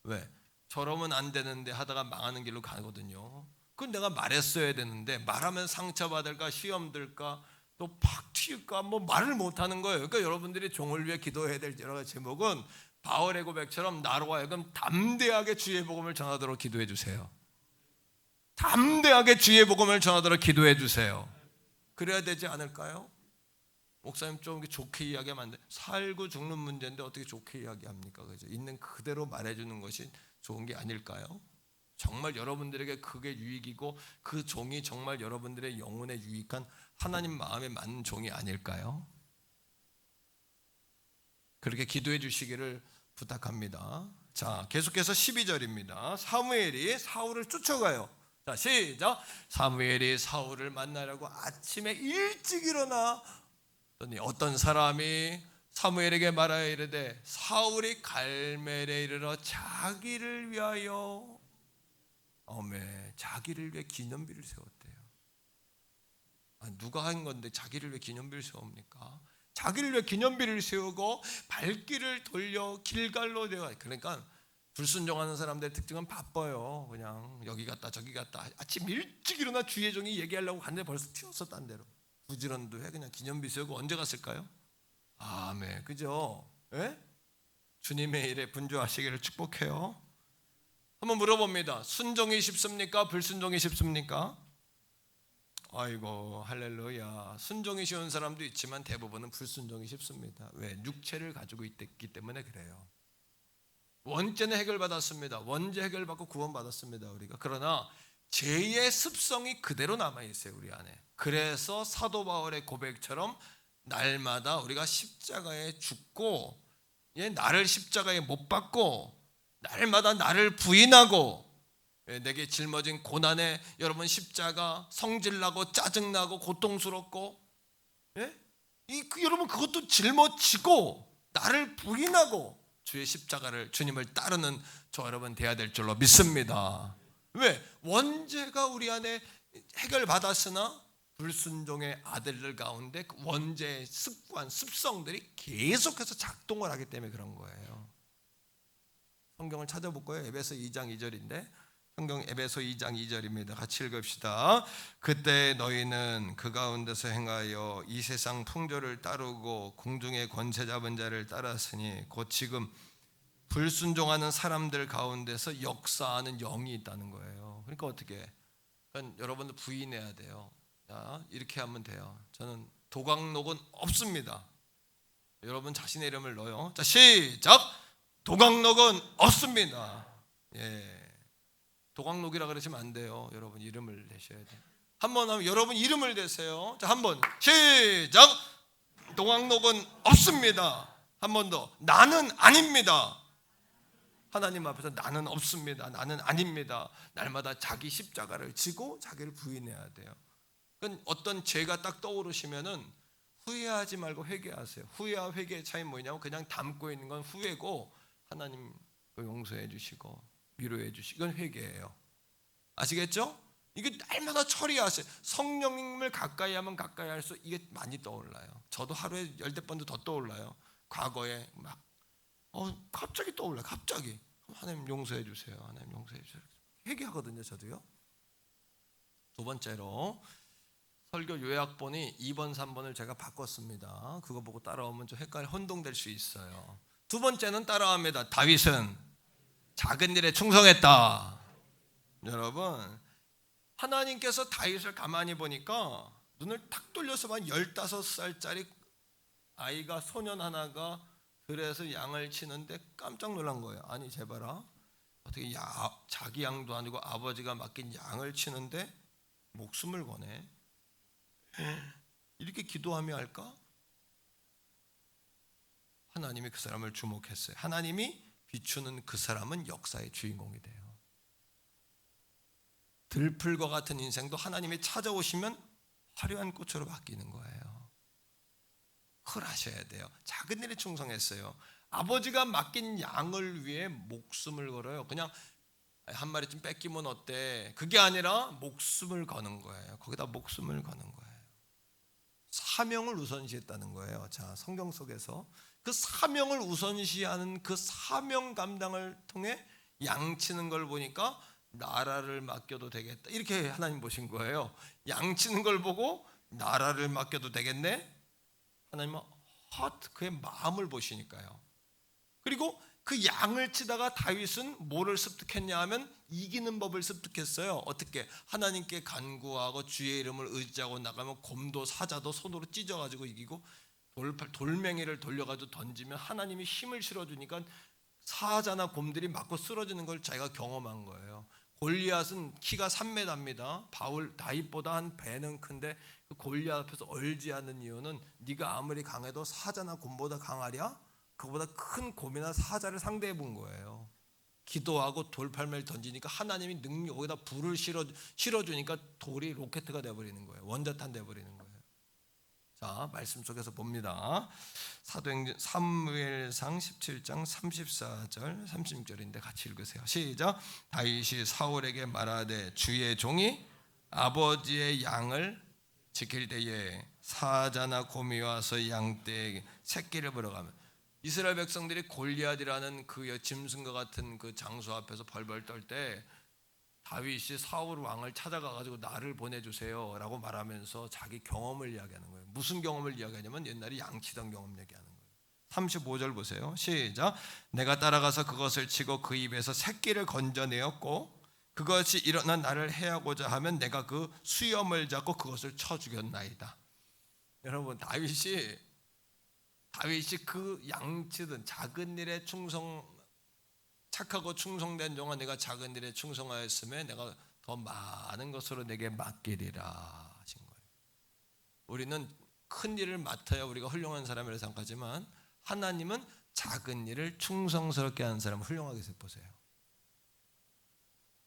왜? 저러면 안 되는데 하다가 망하는 길로 가거든요. 그건 내가 말했어야 되는데, 말하면 상처받을까, 시험 들까, 또 팍 튀을까, 뭐 말을 못하는 거예요. 그러니까 여러분들이 종을 위해 기도해야 될 여러 가지 제목은 바울의 고백처럼 나로 하여금 담대하게 주의 복음을 전하도록 기도해 주세요. 담대하게 주의 복음을 전하도록 기도해 주세요. 그래야 되지 않을까요? 목사님 좀 좋게 이야기하면 안 돼. 살고 죽는 문제인데 어떻게 좋게 이야기합니까? 그죠? 있는 그대로 말해주는 것이 좋은 게 아닐까요? 정말 여러분들에게 그게 유익이고 그 종이 정말 여러분들의 영혼에 유익한 하나님 마음에 맞는 종이 아닐까요? 그렇게 기도해 주시기를 부탁합니다. 자, 계속해서 12절입니다. 사무엘이 사울을 쫓아가요. 자, 시작. 사무엘이 사울을 만나려고 아침에 일찍 일어나 어떤 사람이 사무엘에게 말하여 이르되 사울이 갈멜에 이르러 자기를 위하여, 자기를 위해 기념비를 세웠대요. 누가 한 건데 자기를 위해 기념비를 세웁니까? 자기를 위해 기념비를 세우고 발길을 돌려 길갈로 내가. 그러니까 불순종하는 사람들의 특징은 바빠요. 그냥 여기 갔다 저기 갔다. 아침 일찍 일어나 주의 종이 얘기하려고 갔는데 벌써 튀었어, 딴 데로. 부지런도 해. 그냥 기념비 세우고. 언제 갔을까요? 아멘. 그죠? 예? 주님의 일에 분주하시기를 축복해요. 한번 물어봅니다. 순종이 쉽습니까? 불순종이 쉽습니까? 아이고, 할렐루야. 순종이 쉬운 사람도 있지만 대부분은 불순종이 쉽습니다. 왜? 육체를 가지고 있기 때문에 그래요. 원죄는 해결받았습니다. 원죄 해결받고 구원받았습니다, 우리가. 그러나 죄의 습성이 그대로 남아있어요, 우리 안에. 그래서 사도 바울의 고백처럼 날마다 우리가 십자가에 죽고, 나를 십자가에 못 박고, 날마다 나를 부인하고, 내게 짊어진 고난에 여러분 십자가 성질나고 짜증나고 고통스럽고, 여러분 그것도 짊어지고 나를 부인하고 주의 십자가를, 주님을 따르는 저 여러분 돼야 될 줄로 믿습니다. 왜? 원죄가 우리 안에 해결받았으나 불순종의 아들들 가운데 그 원죄의 습관, 습성들이 계속해서 작동을 하기 때문에 그런 거예요. 성경을 찾아볼 거예요. 에베소 2장 2절인데, 성경 에베소 2장 2절입니다. 같이 읽읍시다. 그때 너희는 그 가운데서 행하여 이 세상 풍조를 따르고 공중의 권세 잡은 자를 따랐으니 곧 지금 불순종하는 사람들 가운데서 역사하는 영이 있다는 거예요. 그러니까 어떻게? 그러니까 여러분들 부인해야 돼요. 자, 이렇게 하면 돼요. 저는 도각록은 없습니다. 여러분 자신의 이름을 넣어요. 자, 시작. 도각록은 없습니다. 도광록이라 그러시면 안 돼요. 여러분 이름을 내셔야 돼요. 한번 하면 여러분 이름을 내세요. 자, 한번 시작. 도광록은 없습니다. 한 번 더. 나는 아닙니다. 하나님 앞에서 나는 없습니다. 나는 아닙니다. 날마다 자기 십자가를 지고 자기를 부인해야 돼요. 그건 어떤 죄가 딱 떠오르시면은 후회하지 말고 회개하세요. 후회와 회개의 차이 뭐냐면 그냥 담고 있는 건 후회고 하나님 용서해 주시고 위로해 주시고 이건 회개예요. 아시겠죠? 이게 날마다 처리하세요. 성령님을 가까이 하면 가까이 할수록 이게 많이 떠올라요. 저도 하루에 10번도 더 떠올라요. 과거에 막 갑자기 떠올라요. 갑자기 하나님 용서해 주세요. 하나님 용서해 주세요. 회개하거든요. 저도요. 두 번째로 설교 요약본이 2번, 3번을 제가 바꿨습니다. 그거 보고 따라오면 좀 헷갈려 혼동될 수 있어요. 두 번째는 따라합니다. 다윗은 작은 일에 충성했다. 여러분 하나님께서 다윗을 가만히 보니까 눈을 탁 돌려서만 15살짜리 아이가 소년 하나가 들에서 양을 치는데 깜짝 놀란 거예요. 아니 제발아 어떻게 자기 양도 아니고 아버지가 맡긴 양을 치는데 목숨을 거네. 이렇게 기도하며 할까? 하나님이 그 사람을 주목했어요. 하나님이 비추는 그 사람은 역사의 주인공이 돼요. 들풀과 같은 인생도 하나님이 찾아오시면 화려한 꽃으로 바뀌는 거예요. 그걸 아셔야 돼요. 작은 일에 충성했어요. 아버지가 맡긴 양을 위해 목숨을 걸어요. 그냥 한 마리 좀 뺏기면 어때? 그게 아니라 목숨을 거는 거예요. 거기다 목숨을 거는 거예요. 사명을 우선시했다는 거예요. 자, 성경 속에서 그 사명을 우선시하는 그 사명 감당을 통해 양치는 걸 보니까 나라를 맡겨도 되겠다. 이렇게 하나님 보신 거예요. 양치는 걸 보고 나라를 맡겨도 되겠네. 하나님은 그의 마음을 보시니까요. 그리고 그 양을 치다가 다윗은 뭐를 습득했냐 하면 이기는 법을 습득했어요. 어떻게? 하나님께 간구하고 주의 이름을 의지하고 나가면 곰도 사자도 손으로 찢어가지고 이기고 돌멩이를 돌려가지고 던지면 하나님이 힘을 실어주니까 사자나 곰들이 맞고 쓰러지는 걸 자기가 경험한 거예요. 골리앗은 키가 3m입니다. 다윗보다 한 배는 큰데 그 골리앗 앞에서 얼지 않는 이유는 네가 아무리 강해도 사자나 곰보다 강하랴? 그보다 큰 곰이나 사자를 상대해 본 거예요. 기도하고 돌팔매를 던지니까 하나님이 거기다 불을 실어주니까 돌이 로켓가 돼버리는 거예요. 원자탄 돼버리는 거예요. 자, 말씀 속에서 봅니다. 사도행전 사무엘상 17장 34절 36절인데 같이 읽으세요. 시작. 다윗이 사울에게 말하되 주의 종이 아버지의 양을 지킬 때에 사자나 곰이 와서 양떼에게 새끼를 물어가면 이스라엘 백성들이 골리앗이라는 그 짐승과 같은 그 장수 앞에서 벌벌 떨 때 다윗이 사울 왕을 찾아가 가지고 나를 보내주세요 라고 말하면서 자기 경험을 이야기하는 거예요. 무슨 경험을 이야기하냐면 옛날에 양치던 경험 얘기하는 거예요. 35절 보세요. 시작. 내가 따라가서 그것을 치고 그 입에서 새끼를 건져내었고 그것이 일어나 나를 해하고자 하면 내가 그 수염을 잡고 그것을 쳐 죽였나이다. 여러분 다윗이 그 양치든 작은 일에 착하고 충성된 동안 내가 작은 일에 충성하였으면 내가 더 많은 것으로 내게 맡기리라 하신 거예요. 우리는 큰 일을 맡아야 우리가 훌륭한 사람이라고 생각하지만 하나님은 작은 일을 충성스럽게 하는 사람을 훌륭하게 보세요.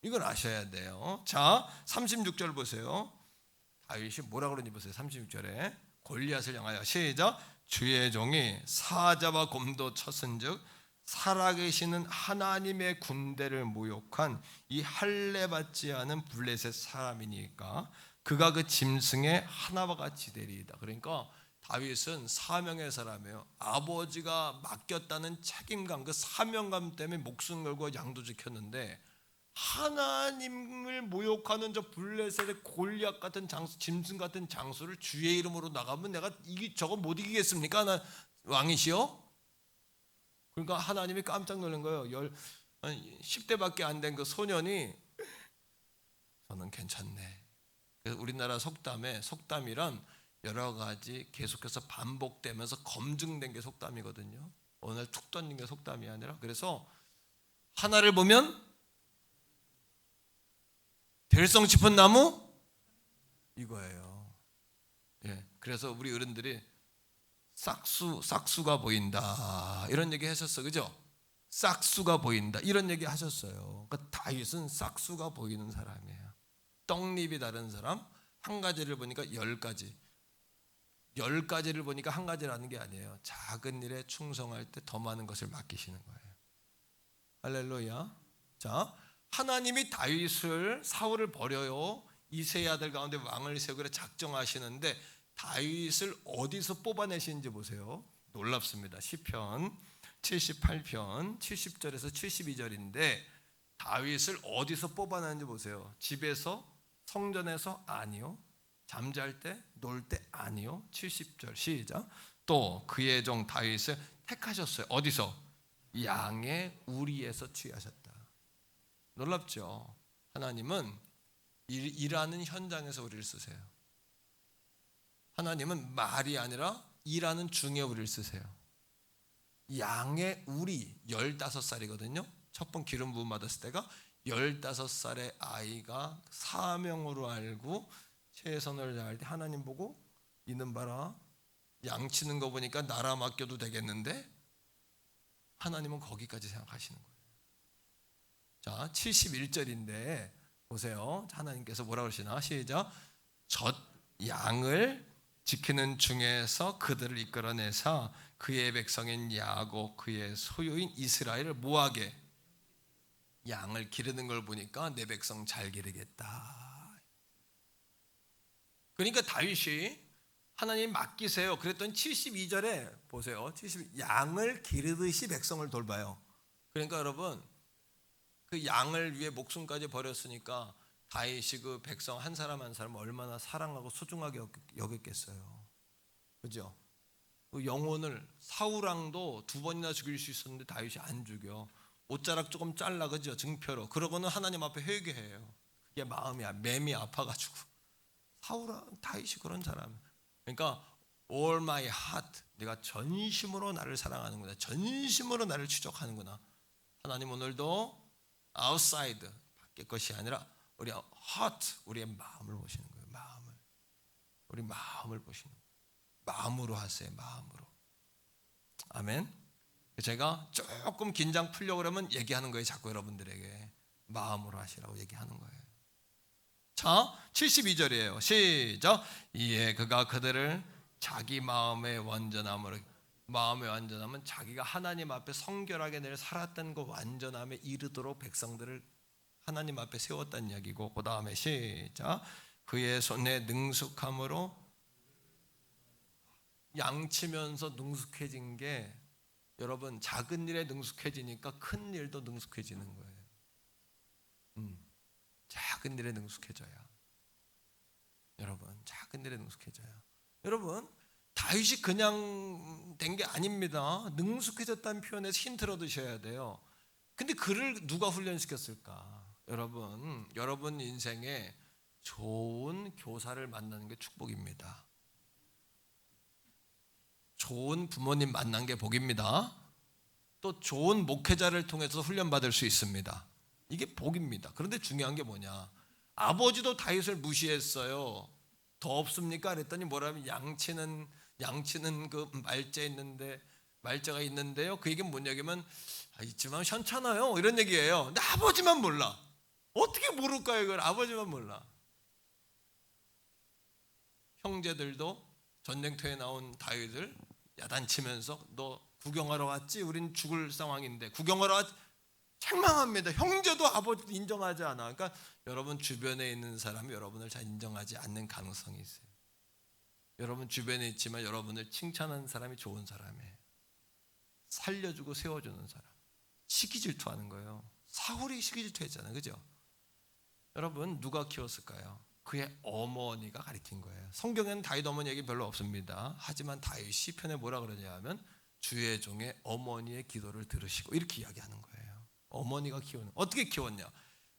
이걸 아셔야 돼요. 자, 36절 보세요. 다윗이 뭐라고 그러는지 보세요. 36절에 골리앗을 향하여 시작. 주의 종이 사자와 곰도 쳤은즉 살아계시는 하나님의 군대를 모욕한 이 할례받지 않은 블레셋 사람이니까 그가 그 짐승의 하나와 같이 되리이다. 그러니까 다윗은 사명의 사람이에요. 아버지가 맡겼다는 책임감, 그 사명감 때문에 목숨 걸고 양도 지켰는데 하나님을 모욕하는 저 블레셋의 골리앗 같은 장수, 짐승 같은 장수를 주의 이름으로 나가면 내가 저거 못 이기겠습니까? 나 왕이시여? 그러니까 하나님이 깜짝 놀란 거예요. 10대밖에 안 된 그 소년이 저는 괜찮네. 그래서 우리나라 속담이란 여러 가지 계속해서 반복되면서 검증된 게 속담이거든요. 오늘 툭 던진 게 속담이 아니라 그래서 하나를 보면 별성 짚은 나무 이거예요. 예, 그래서 우리 어른들이 싹수가 보인다 이런 얘기 하셨어, 그죠? 싹수가 보인다 이런 얘기 하셨어요. 그러니까 다윗은 싹수가 보이는 사람이에요. 떡잎이 다른 사람, 한 가지를 보니까 10가지, 10가지를 보니까 한 가지라는 게 아니에요. 작은 일에 충성할 때 더 많은 것을 맡기시는 거예요. 할렐루야. 자, 하나님이 다윗을, 사울을 버려요. 이세의 아들 가운데 왕을 세우기로 작정하시는데 다윗을 어디서 뽑아내시는지 보세요. 놀랍습니다. 시편 78편 70절에서 72절인데 다윗을 어디서 뽑아내는지 보세요. 집에서, 성전에서? 아니요. 잠잘 때, 놀 때? 아니요. 70절 시작. 또 그의 종 다윗을 택하셨어요. 어디서? 양의 우리에서 취하셨다. 놀랍죠? 하나님은 일하는 현장에서 우리를 쓰세요. 하나님은 말이 아니라 일하는 중에 우리를 쓰세요. 양의 우리 15살이거든요. 첫 번 기름 부음 받았을 때가 15살의 아이가 사명으로 알고 최선을 다할 때 하나님 보고 이는 봐라, 양치는 거 보니까 나라 맡겨도 되겠는데 하나님은 거기까지 생각하시는 거예요. 자, 71절인데 보세요. 하나님께서 뭐라고 그러시나? 시작. 젖 양을 지키는 중에서 그들을 이끌어내사 그의 백성인 야곱 그의 소유인 이스라엘을 뭐하게? 양을 기르는 걸 보니까 내 백성 잘 기르겠다. 그러니까 다윗이 하나님 맡기세요. 그랬더니 72절에 보세요. 양을 기르듯이 백성을 돌봐요. 그러니까 여러분, 그 양을 위해 목숨까지 버렸으니까 다윗이 그 백성 한 사람 한 사람 얼마나 사랑하고 소중하게 여겼겠어요. 그죠? 그 영혼을 사울왕도 2번이나 죽일 수 있었는데 다윗이 안 죽여. 옷자락 조금 잘라, 그죠? 증표로. 그러고는 하나님 앞에 회개해요. 그게 마음이야. 맴이 아파가지고. 사울왕, 다윗이 그런 사람. 그러니까 all my heart, 네가 전심으로 나를 사랑하는구나, 전심으로 나를 추적하는구나. 하나님 오늘도 outside, 밖의 것이 아니라 우리 heart, 우리의 마음을 보시는 거예요. 마음을. 우리 마음을 보시는 거예요. 마음으로 하세요. 마음으로. 아멘. 제가 조금 긴장 풀려고 그러면 얘기하는 거예요. 자꾸 여러분들에게 마음으로 하시라고 얘기하는 거예요. 자, 72절이에요. 시작. 이에 그가 그들을 자기 마음의 완전함으로, 마음의 완전함은 자기가 하나님 앞에 성결하게 늘 살았던 그 완전함에 이르도록 백성들을 하나님 앞에 세웠다는 이야기고, 그 다음에 시작. 그의 손에 능숙함으로, 양치면서 능숙해진 게, 여러분 작은 일에 능숙해지니까 큰 일도 능숙해지는 거예요. 작은 일에 능숙해져야. 여러분 작은 일에 능숙해져야. 여러분 다윗이 그냥 된 게 아닙니다. 능숙해졌다는 표현에서 힌트를 얻으셔야 돼요. 근데 그를 누가 훈련시켰을까? 여러분 인생에 좋은 교사를 만나는 게 축복입니다. 좋은 부모님 만난 게 복입니다. 또 좋은 목회자를 통해서 훈련받을 수 있습니다. 이게 복입니다. 그런데 중요한 게 뭐냐? 아버지도 다윗을 무시했어요. 더 없습니까? 그랬더니 뭐라면 양치는 그 말제가 있는데요. 그 얘기는 뭔 얘기면 있지만 현찮아요 이런 얘기예요. 근데 아버지만 몰라. 어떻게 모를까요? 이걸 아버지만 몰라. 형제들도 전쟁터에 나온 다윗을 야단치면서 너 구경하러 왔지? 우린 죽을 상황인데 구경하러 왔지? 책망합니다. 형제도 아버지도 인정하지 않아. 그러니까 여러분 주변에 있는 사람이 여러분을 잘 인정하지 않는 가능성이 있어요. 여러분 주변에 있지만 여러분을 칭찬하는 사람이 좋은 사람이에요. 살려주고 세워주는 사람. 시기질투하는 거예요. 사울이 시기질투했잖아요. 그죠? 여러분 누가 키웠을까요? 그의 어머니가 가르친 거예요. 성경에는 다윗 어머니 얘기 별로 없습니다. 하지만 다윗 시편에 뭐라 그러냐면 주의 종의 어머니의 기도를 들으시고 이렇게 이야기하는 거예요. 어머니가 키우는. 어떻게 키웠냐?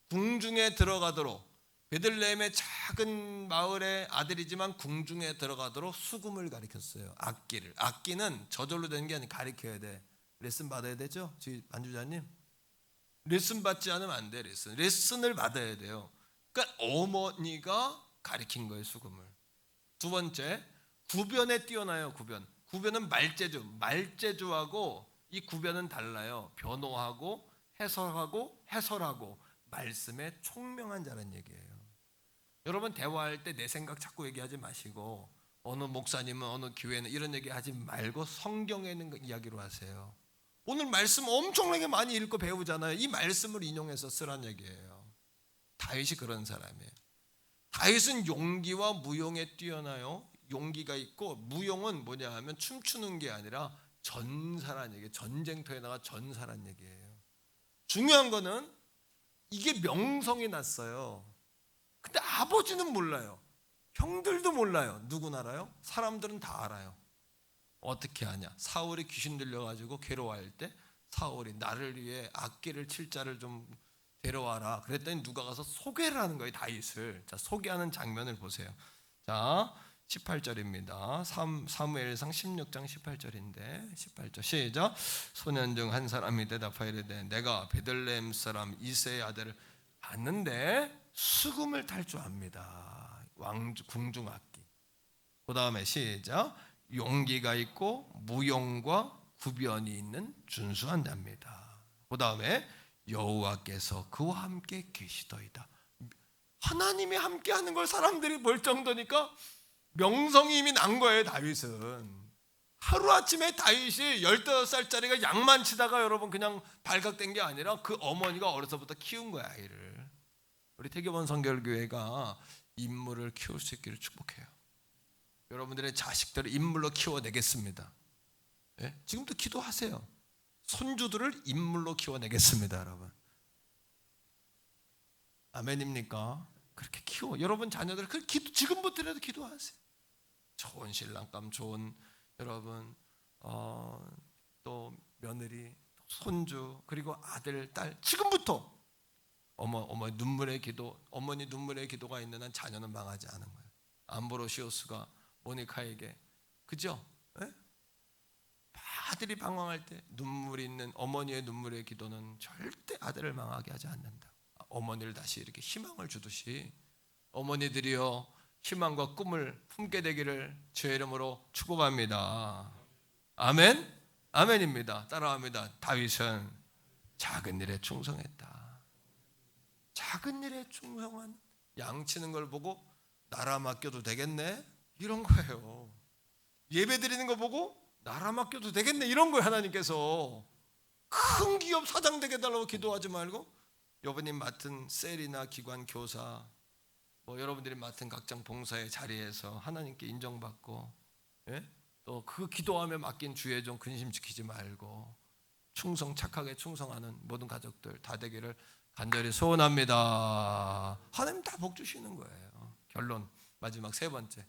궁중에 들어가도록, 베들레헴의 작은 마을의 아들이지만 궁중에 들어가도록 수금을 가르쳤어요. 악기를. 악기는 저절로 되는 게 아니라 가르쳐야 돼. 레슨 받아야 되죠? 반주자님 레슨 받지 않으면 안 돼. 레슨을 받아야 돼요. 그러니까 어머니가 가리킨 거예요, 수금을. 두 번째, 구변에 뛰어나요. 구변은 말재주. 말재주하고 이 구변은 달라요. 변호하고 해설하고 말씀에 총명한 자라는 얘기예요. 여러분 대화할 때 내 생각 자꾸 얘기하지 마시고 어느 목사님은 어느 교회는 이런 얘기하지 말고 성경에 있는 이야기로 하세요. 오늘 말씀 엄청나게 많이 읽고 배우잖아요. 이 말씀을 인용해서 쓰란 얘기예요. 다윗이 그런 사람이에요. 다윗은 용기와 무용에 뛰어나요. 용기가 있고 무용은 뭐냐 하면 춤추는 게 아니라 전사란 얘기예요. 전쟁터에 나가 전사란 얘기예요. 중요한 거는 이게 명성이 났어요. 근데 아버지는 몰라요. 형들도 몰라요. 누군 알아요? 사람들은 다 알아요. 어떻게 하냐? 사울이 귀신 들려가지고 괴로워할 때 사울이 나를 위해 악기를 칠 자를 좀 데려와라. 그랬더니 누가 가서 소개를 하는 거예요, 다윗을. 자, 소개하는 장면을 보세요. 자, 18절입니다. 사무엘상 16장 18절인데 18절 시작. 소년 중 한 사람이 대답하여 이르되 내가 베들레헴 사람 이새의 아들을 봤는데 수금을 탈 줄 압니다. 궁중악기. 그 다음에 시작. 용기가 있고 무용과 구변이 있는 준수한 자입니다. 그 다음에 여호와께서 그와 함께 계시더이다. 하나님이 함께하는 걸 사람들이 볼 정도니까 명성이 이미 난 거예요. 다윗은 하루아침에 다윗이 15살짜리가 양만 치다가 여러분 그냥 발각된 게 아니라 그 어머니가 어려서부터 키운 거야, 아이를. 우리 태교본 성결교회가 인물을 키울 수 있기를 축복해요. 여러분들의 자식들을 인물로 키워내겠습니다. 네? 지금도 기도하세요. 손주들을 인물로 키워내겠습니다, 여러분. 아멘입니까? 그렇게 키워. 여러분 자녀들 지금부터라도 기도하세요. 좋은 신랑감, 좋은 여러분 또 며느리, 손주, 그리고 아들, 딸 지금부터 어머니 눈물의 기도가 있는 한 자녀는 망하지 않은 거예요. 암브로시오스가 모니카에게 그죠? 네? 아들이 방황할 때 눈물이 있는 어머니의 눈물의 기도는 절대 아들을 망하게 하지 않는다. 어머니를 다시 이렇게 희망을 주듯이 어머니들이여 희망과 꿈을 품게 되기를 주의 이름으로 축복합니다. 아멘? 아멘입니다. 따라합니다. 다윗은 작은 일에 충성했다. 작은 일에 충성한 양치는 걸 보고 나라 맡겨도 되겠네? 이런 거예요. 예배 드리는 거 보고 나라 맡겨도 되겠네? 이런 거예요. 하나님께서 큰 기업 사장 되게 달라고 기도하지 말고 여러분이 맡은 셀이나 기관 교사 여러분들이 맡은 각종 봉사의 자리에서 하나님께 인정받고 또 그 기도하며 맡긴 주의 종 근심 지키지 말고 착하게 충성하는 모든 가족들 다 되기를 간절히 소원합니다. 하나님 다 복 주시는 거예요. 결론 마지막 세 번째,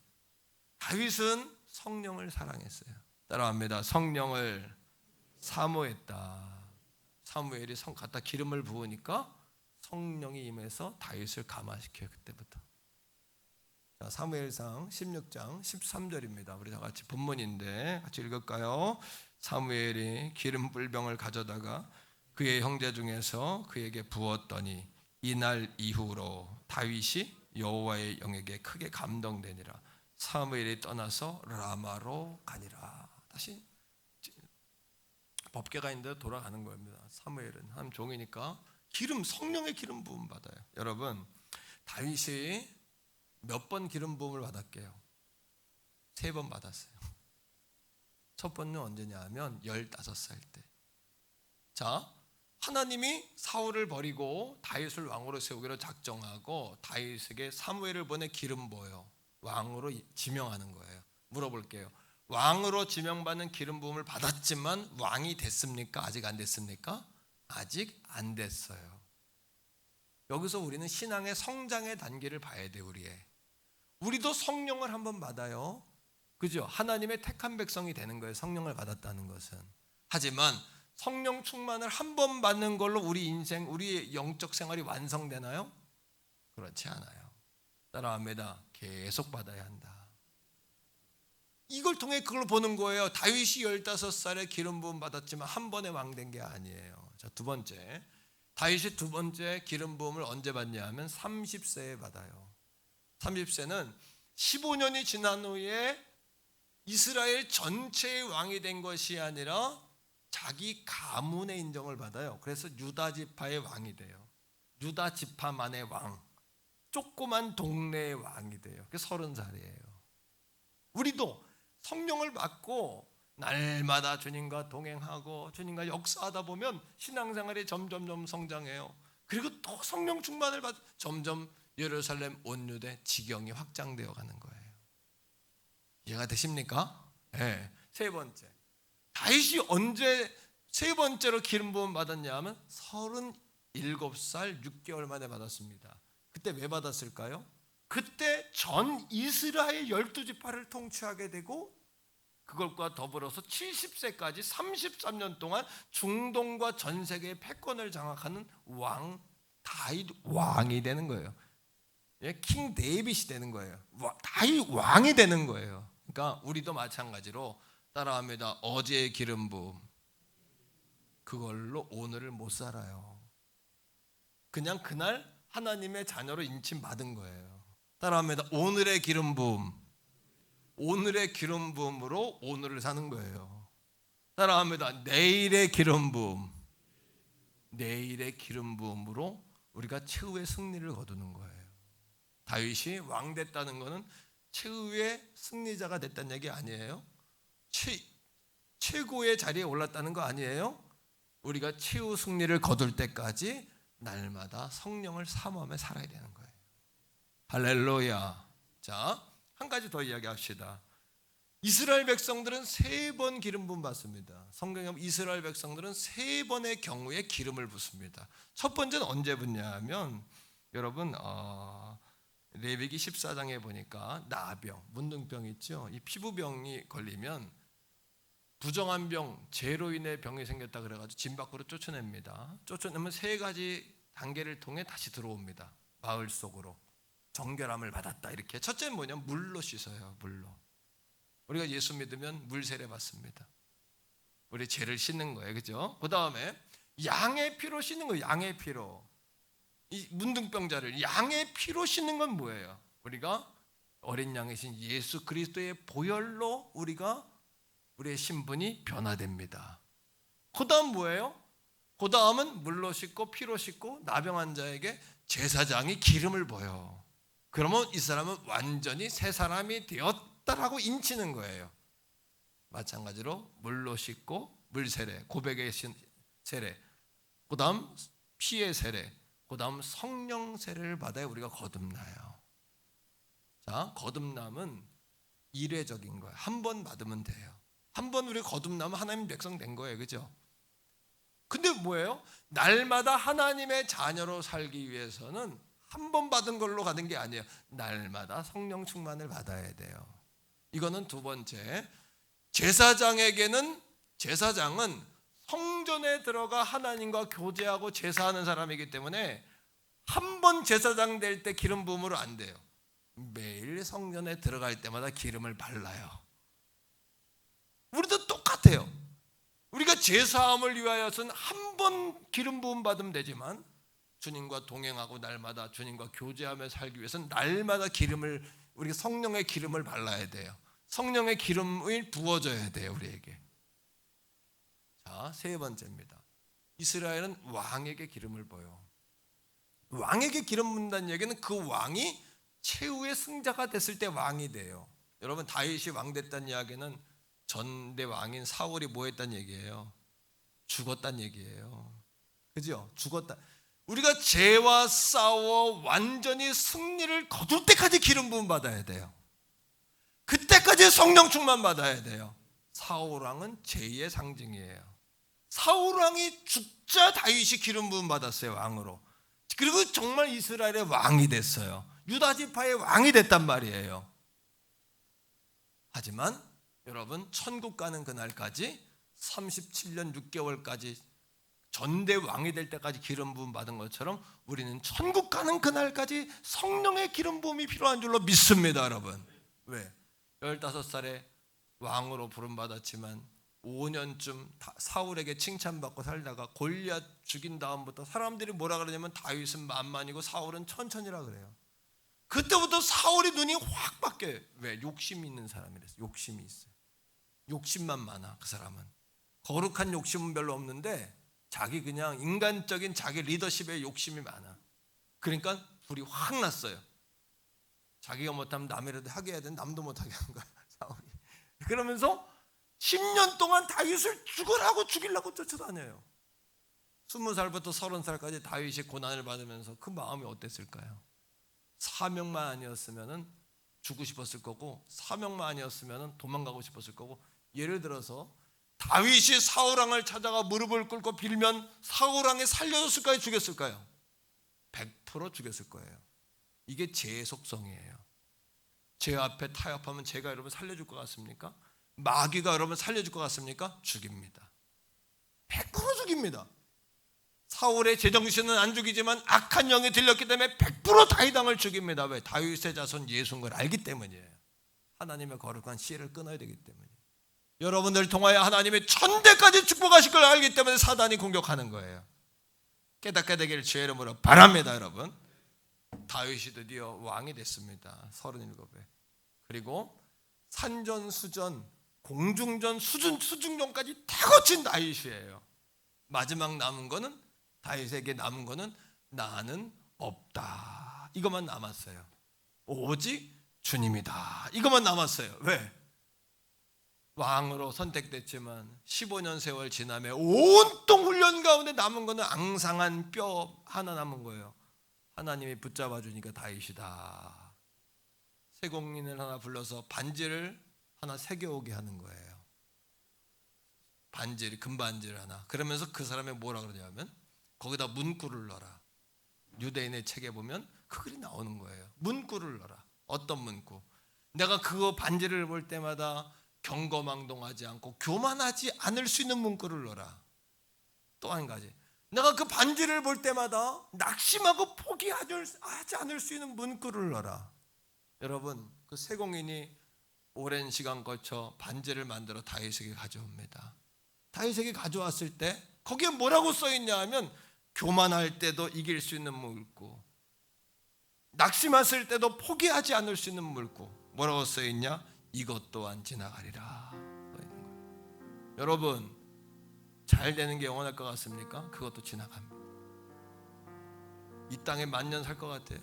다윗은 성령을 사랑했어요. 따라합니다. 성령을 사모했다. 사무엘이 갖다 기름을 부으니까 성령이 임해서 다윗을 감화시켜요. 그때부터. 자, 사무엘상 16장 13절입니다. 우리 다 같이 본문인데 같이 읽을까요? 사무엘이 기름 뿔병을 가져다가 그의 형제 중에서 그에게 부었더니 이날 이후로 다윗이 여호와의 영에게 크게 감동되니라. 사무엘이 떠나서 라마로 가니라. 다시 법궤가 있는데 돌아가는 겁니다. 사무엘은 한 종이니까 성령의 기름 부음 받아요. 여러분 다윗이 몇 번 기름 부음을 받았게요? 3번 받았어요. 첫 번은 언제냐 하면 15살 때. 자, 하나님이 사울을 버리고 다윗을 왕으로 세우기로 작정하고 다윗에게 사무엘을 보내 기름 부어요. 왕으로 지명하는 거예요. 물어볼게요. 왕으로 지명받는 기름 부음을 받았지만 왕이 됐습니까? 아직 안 됐습니까? 아직 안 됐어요. 여기서 우리는 신앙의 성장의 단계를 봐야 돼. 우리도 성령을 한번 받아요. 그죠? 하나님의 택한 백성이 되는 거예요. 성령을 받았다는 것은. 하지만 성령 충만을 한 번 받는 걸로 우리 인생, 우리의 영적 생활이 완성되나요? 그렇지 않아요. 따라합니다. 계속 받아야 한다. 이걸 통해 그걸 보는 거예요. 다윗이 15살에 기름 부음 받았지만 한 번에 왕 된 게 아니에요. 자, 두 번째, 다윗이 두 번째 기름 부음을 언제 받냐 하면 30세에 받아요. 30세는 15년이 지난 후에 이스라엘 전체의 왕이 된 것이 아니라 자기 가문의 인정을 받아요. 그래서 유다 지파의 왕이 돼요. 유다 지파만의 왕, 조그만 동네의 왕이 돼요. 그게 30살이에요. 우리도 성령을 받고 날마다 주님과 동행하고 주님과 역사하다 보면 신앙생활이 점점점 성장해요. 그리고 또 성령 충만을 받아 점점 예루살렘 온유대 지경이 확장되어 가는 거예요. 이해가 되십니까? 네. 세 번째, 다윗이 언제 세 번째로 기름 부음 받았냐 하면 37살 6개월 만에 받았습니다. 그때 왜 받았을까요? 그때 전 이스라엘 12지파를 통치하게 되고 그것과 더불어서 70세까지 33년 동안 중동과 전 세계의 패권을 장악하는 왕 다윗 왕이 되는 거예요. 킹 데이빗이 되는 거예요. 다윗 왕이 되는 거예요. 그러니까 우리도 마찬가지로 따라합니다. 어제의 기름 부음 그걸로 오늘을 못 살아요. 그냥 그날 하나님의 자녀로 인침받은 거예요. 따라합니다. 오늘의 기름 부음, 오늘의 기름 부음으로 오늘을 사는 거예요. 따라합니다. 내일의 기름 부음, 내일의 기름 부음으로 우리가 최후의 승리를 거두는 거예요. 다윗이 왕 됐다는 것은 최후의 승리자가 됐다는 얘기 아니에요? 최고의 자리에 올랐다는 거 아니에요? 우리가 최후 승리를 거둘 때까지 날마다 성령을 사모하며 살아야 되는 거예요. 할렐루야. 자, 한 가지 더 이야기합시다. 이스라엘 백성들은 3번 기름 부음 받습니다. 성경에 보면 이스라엘 백성들은 3번의 경우에 기름을 붓습니다. 첫 번째는 언제 붓냐 하면 여러분 레위기 14장에 보니까 나병, 문둥병 있죠. 이 피부병이 걸리면 부정한 병, 죄로 인해 병이 생겼다 그래가지고 집 밖으로 쫓아냅니다. 쫓아내면 3가지 단계를 통해 다시 들어옵니다. 마을 속으로 정결함을 받았다 이렇게. 첫째는 뭐냐? 물로 씻어요. 물로. 우리가 예수 믿으면 물 세례 받습니다. 우리 죄를 씻는 거예요, 그죠? 그 다음에 양의 피로 씻는 거예요. 양의 피로. 이 문둥병자를 양의 피로 씻는 건 뭐예요? 우리가 어린 양이신 예수 그리스도의 보혈로 우리가 우리의 신분이 변화됩니다. 그 다음 뭐예요? 그 다음은 물로 씻고 피로 씻고 나병한 자에게 제사장이 기름을 부어요. 그러면 이 사람은 완전히 새 사람이 되었다라고 인치는 거예요. 마찬가지로 물로 씻고 물 세례, 고백의 세례, 그 다음 피의 세례, 그 다음 성령 세례를 받아야 우리가 거듭나요. 자, 거듭남은 일회적인 거예요. 한 번 받으면 돼요. 한 번 우리가 거듭나면 하나님 백성 된 거예요, 그죠? 근데 뭐예요? 날마다 하나님의 자녀로 살기 위해서는 한 번 받은 걸로 가는 게 아니에요. 날마다 성령 충만을 받아야 돼요. 이거는 두 번째. 제사장은 성전에 들어가 하나님과 교제하고 제사하는 사람이기 때문에 한 번 제사장 될 때 기름 부음으로 안 돼요. 매일 성전에 들어갈 때마다 기름을 발라요. 우리도 똑같아요. 우리가 제사함을 위하여서는 한 번 기름 부음 받으면 되지만 주님과 동행하고 날마다 주님과 교제하며 살기 위해서는 날마다 우리가 성령의 기름을 발라야 돼요. 성령의 기름을 부어줘야 돼요, 우리에게. 자, 세 번째입니다. 이스라엘은 왕에게 기름을 부어요. 왕에게 기름 붓는다는 얘기는 그 왕이 최후의 승자가 됐을 때 왕이 돼요. 여러분, 다윗이 왕 됐다는 이야기는 전대 왕인 사울이 뭐 했다는 얘기예요? 죽었다는 얘기예요. 그죠? 죽었다. 우리가 죄와 싸워 완전히 승리를 거둘 때까지 기름 부음 받아야 돼요. 그때까지 성령 충만 받아야 돼요. 사울 왕은 죄의 상징이에요. 사울 왕이 죽자 다윗이 기름 부음 받았어요, 왕으로. 그리고 정말 이스라엘의 왕이 됐어요. 유다 지파의 왕이 됐단 말이에요. 하지만 여러분, 천국 가는 그날까지 37년 6개월까지 전대 왕이 될 때까지 기름 부음 받은 것처럼 우리는 천국 가는 그날까지 성령의 기름 부음이 필요한 줄로 믿습니다, 여러분. 왜? 15살에 왕으로 부름 받았지만 5년쯤 사울에게 칭찬받고 살다가 골리앗 죽인 다음부터 사람들이 뭐라 그러냐면 다윗은 만만이고 사울은 천천히라 그래요. 그때부터 사울이 눈이 확 바뀌어요. 왜? 욕심이 있는 사람이랬어요. 욕심이 있어요. 욕심만 많아. 그 사람은 거룩한 욕심은 별로 없는데 자기 그냥 인간적인 자기 리더십에 욕심이 많아. 그러니까 불이 확 났어요. 자기가 못하면 남이라도 하게 해야 되는데 남도 못하게 한 거야, 사울이. 그러면서 10년 동안 다윗을 죽으라고 죽이려고 쫓아다녀요. 20살부터 30살까지 다윗이 고난을 받으면서 그 마음이 어땠을까요? 사명만 아니었으면 죽고 싶었을 거고, 사명만 아니었으면 도망가고 싶었을 거고. 예를 들어서 다윗이 사울왕을 찾아가 무릎을 꿇고 빌면 사울왕이 살려줬을까요? 죽였을까요? 100% 죽였을 거예요. 이게 죄의 속성이에요. 죄 앞에 타협하면 죄가 여러분 살려줄 것 같습니까? 마귀가 여러분 살려줄 것 같습니까? 죽입니다. 100% 죽입니다. 사울의 제정신은 안 죽이지만 악한 영이 들렸기 때문에 100% 다윗왕을 죽입니다. 왜? 다윗의 자손 예수인 걸 알기 때문이에요. 하나님의 거룩한 씨를 끊어야 되기 때문이에요. 여러분들 통하여 하나님의 천대까지 축복하실 걸 알기 때문에 사단이 공격하는 거예요. 깨닫게 되기를 주의 이름으로 바랍니다. 여러분, 다윗이 드디어 왕이 됐습니다. 37에. 그리고 산전수전, 공중전, 수중전까지 다 거친 다윗이에요. 마지막 남은 거는, 다윗에게 남은 거는 나는 없다, 이것만 남았어요. 오직 주님이다, 이것만 남았어요. 왜? 왕으로 선택됐지만 15년 세월 지남에 온통 훈련 가운데 남은 거는 앙상한 뼈 하나 남은 거예요. 하나님이 붙잡아 주니까 다윗이다. 세공인을 하나 불러서 반지를 하나 새겨오게 하는 거예요. 반지, 금반지를 하나. 그러면서 그 사람이 뭐라 그러냐면 거기다 문구를 넣어라. 유대인의 책에 보면 그 글이 나오는 거예요. 문구를 넣어라. 어떤 문구? 내가 그거 반지를 볼 때마다 경거망동하지 않고 교만하지 않을 수 있는 문구를 넣어라. 또 한 가지, 내가 그 반지를 볼 때마다 낙심하고 포기하지 않을 수 있는 문구를 넣어라. 여러분, 그 세공인이 오랜 시간 거쳐 반지를 만들어 다윗에게 가져옵니다. 다윗에게 가져왔을 때 거기에 뭐라고 써있냐 하면 교만할 때도 이길 수 있는 문구, 낙심했을 때도 포기하지 않을 수 있는 문구. 뭐라고 써있냐? 이것 또한 지나가리라. 여러분, 잘 되는 게 영원할 것 같습니까? 그것도 지나갑니다. 이 땅에 만년 살 것 같아요?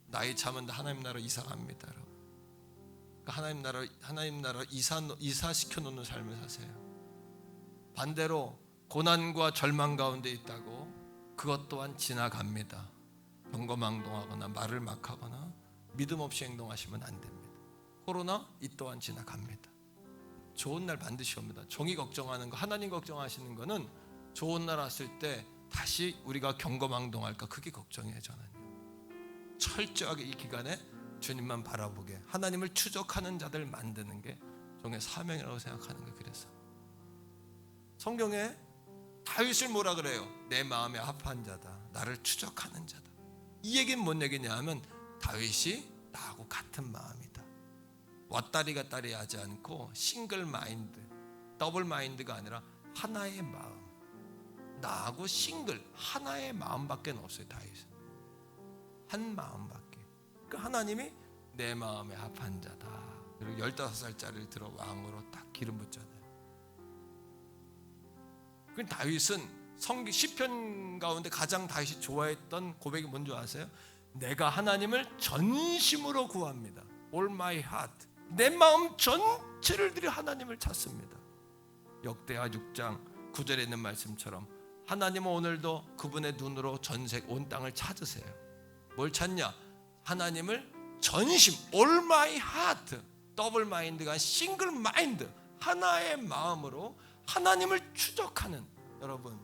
나이 차면 하나님 나라로 이사 갑니다. 하나님 나라 이사시켜 놓는 삶을 사세요. 반대로 고난과 절망 가운데 있다고 그것 또한 지나갑니다. 경거망동하거나 말을 막 하거나 믿음 없이 행동하시면 안 됩니다. 코로나 이 또한 지나갑니다. 좋은 날 반드시 옵니다. 종이 걱정하는 거, 하나님 걱정하시는 거는 좋은 날 왔을 때 다시 우리가 경거망동할까, 그게 걱정이에요. 저는 철저하게 이 기간에 주님만 바라보게, 하나님을 추적하는 자들 만드는 게 종의 사명이라고 생각하는 거예요. 그래서 성경에 다윗을 뭐라 그래요? 내 마음에 합한 자다, 나를 추적하는 자다. 이 얘기는 뭔 얘기냐 하면 다윗이 나하고 같은 마음이다. 왔다리 갔다리 하지 않고 싱글 마인드, 더블 마인드가 아니라 하나의 마음. 나하고 싱글, 하나의 마음밖에 없어요. 다윗은 한 마음밖에. 그러니까 하나님이 내 마음에 합한 자다. 그리고 15살짜리를 들어 왕으로 딱 기름 붓잖아요. 그 다윗은 시편 가운데 가장 다윗이 좋아했던 고백이 뭔지 아세요? 내가 하나님을 전심으로 구합니다. All my heart. 내 마음 전체를 들여 하나님을 찾습니다. 역대하 6장 9절에 있는 말씀처럼 하나님은 오늘도 그분의 눈으로 전색 온 땅을 찾으세요. 뭘 찾냐? 하나님을 전심, All my heart. 더블 마인드가 싱글 마인드, 하나의 마음으로 하나님을 추적하는, 여러분,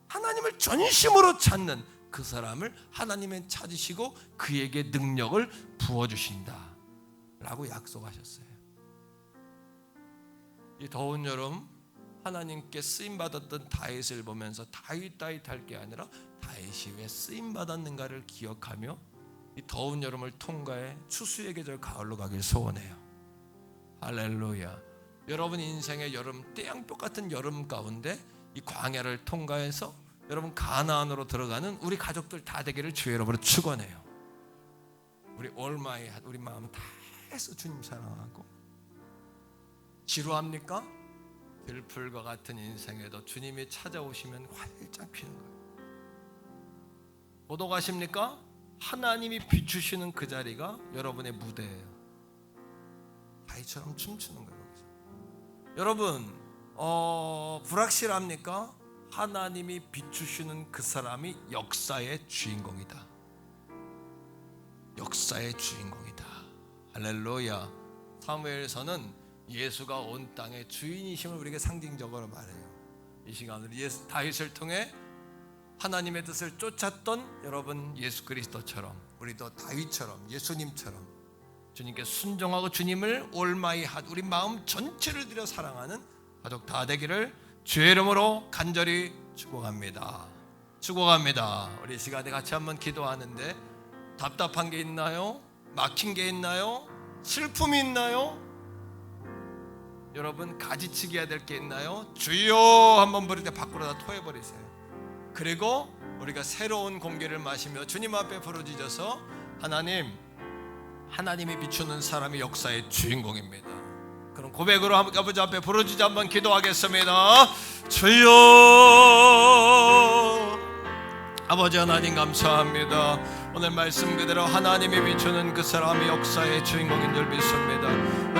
하나님을 전심으로 찾는 그 사람을 하나님은 찾으시고 그에게 능력을 부어주신다 라고 약속하셨어요. 이 더운 여름 하나님께 쓰임받았던 다윗을 보면서 다윗 할 게 아니라 다윗이 왜 쓰임받았는가를 기억하며 이 더운 여름을 통과해 추수의 계절 가을로 가길 소원해요. 할렐루야. 여러분 인생의 여름, 태양볕 같은 여름 가운데 이 광야를 통과해서 여러분 가나안으로 들어가는 우리 가족들 다 되기를 주의 이름으로 축원해요. 우리 올마이 우리 마음 다해서 주님 사랑하고, 지루합니까? 들풀과 같은 인생에도 주님이 찾아오시면 활짝 피는 거예요. 고독하십니까? 하나님이 비추시는 그 자리가 여러분의 무대예요. 다이처럼 춤추는 거예요. 거기서. 여러분 불확실합니까? 하나님이 비추시는 그 사람이 역사의 주인공이다. 역사의 주인공이다. 할렐루야. 사무엘서는 예수가 온 땅의 주인이심을 우리에게 상징적으로 말해요. 이 시간으로 다윗을 통해 하나님의 뜻을 쫓았던 여러분 예수 그리스도처럼 우리도 다윗처럼 예수님처럼 주님께 순종하고 주님을 올마이 우리 마음 전체를 들여 사랑하는 가족 다 되기를 주의 이름으로 간절히 축복합니다. 축복합니다. 우리 시간에 같이 한번 기도하는데 답답한 게 있나요? 막힌 게 있나요? 슬픔이 있나요? 여러분 가지치기 해야 될 게 있나요? 주여 한번 부를 때 밖으로 다 토해버리세요. 그리고 우리가 새로운 공기를 마시며 주님 앞에 부르짖어서 하나님이 비추는 사람이 역사의 주인공입니다. 그럼 고백으로 아버지 앞에 부르짖어 한번 기도하겠습니다. 주여, 아버지 하나님 감사합니다. 오늘 말씀 그대로 하나님이 비추는 그 사람이 역사의 주인공인 줄 믿습니다.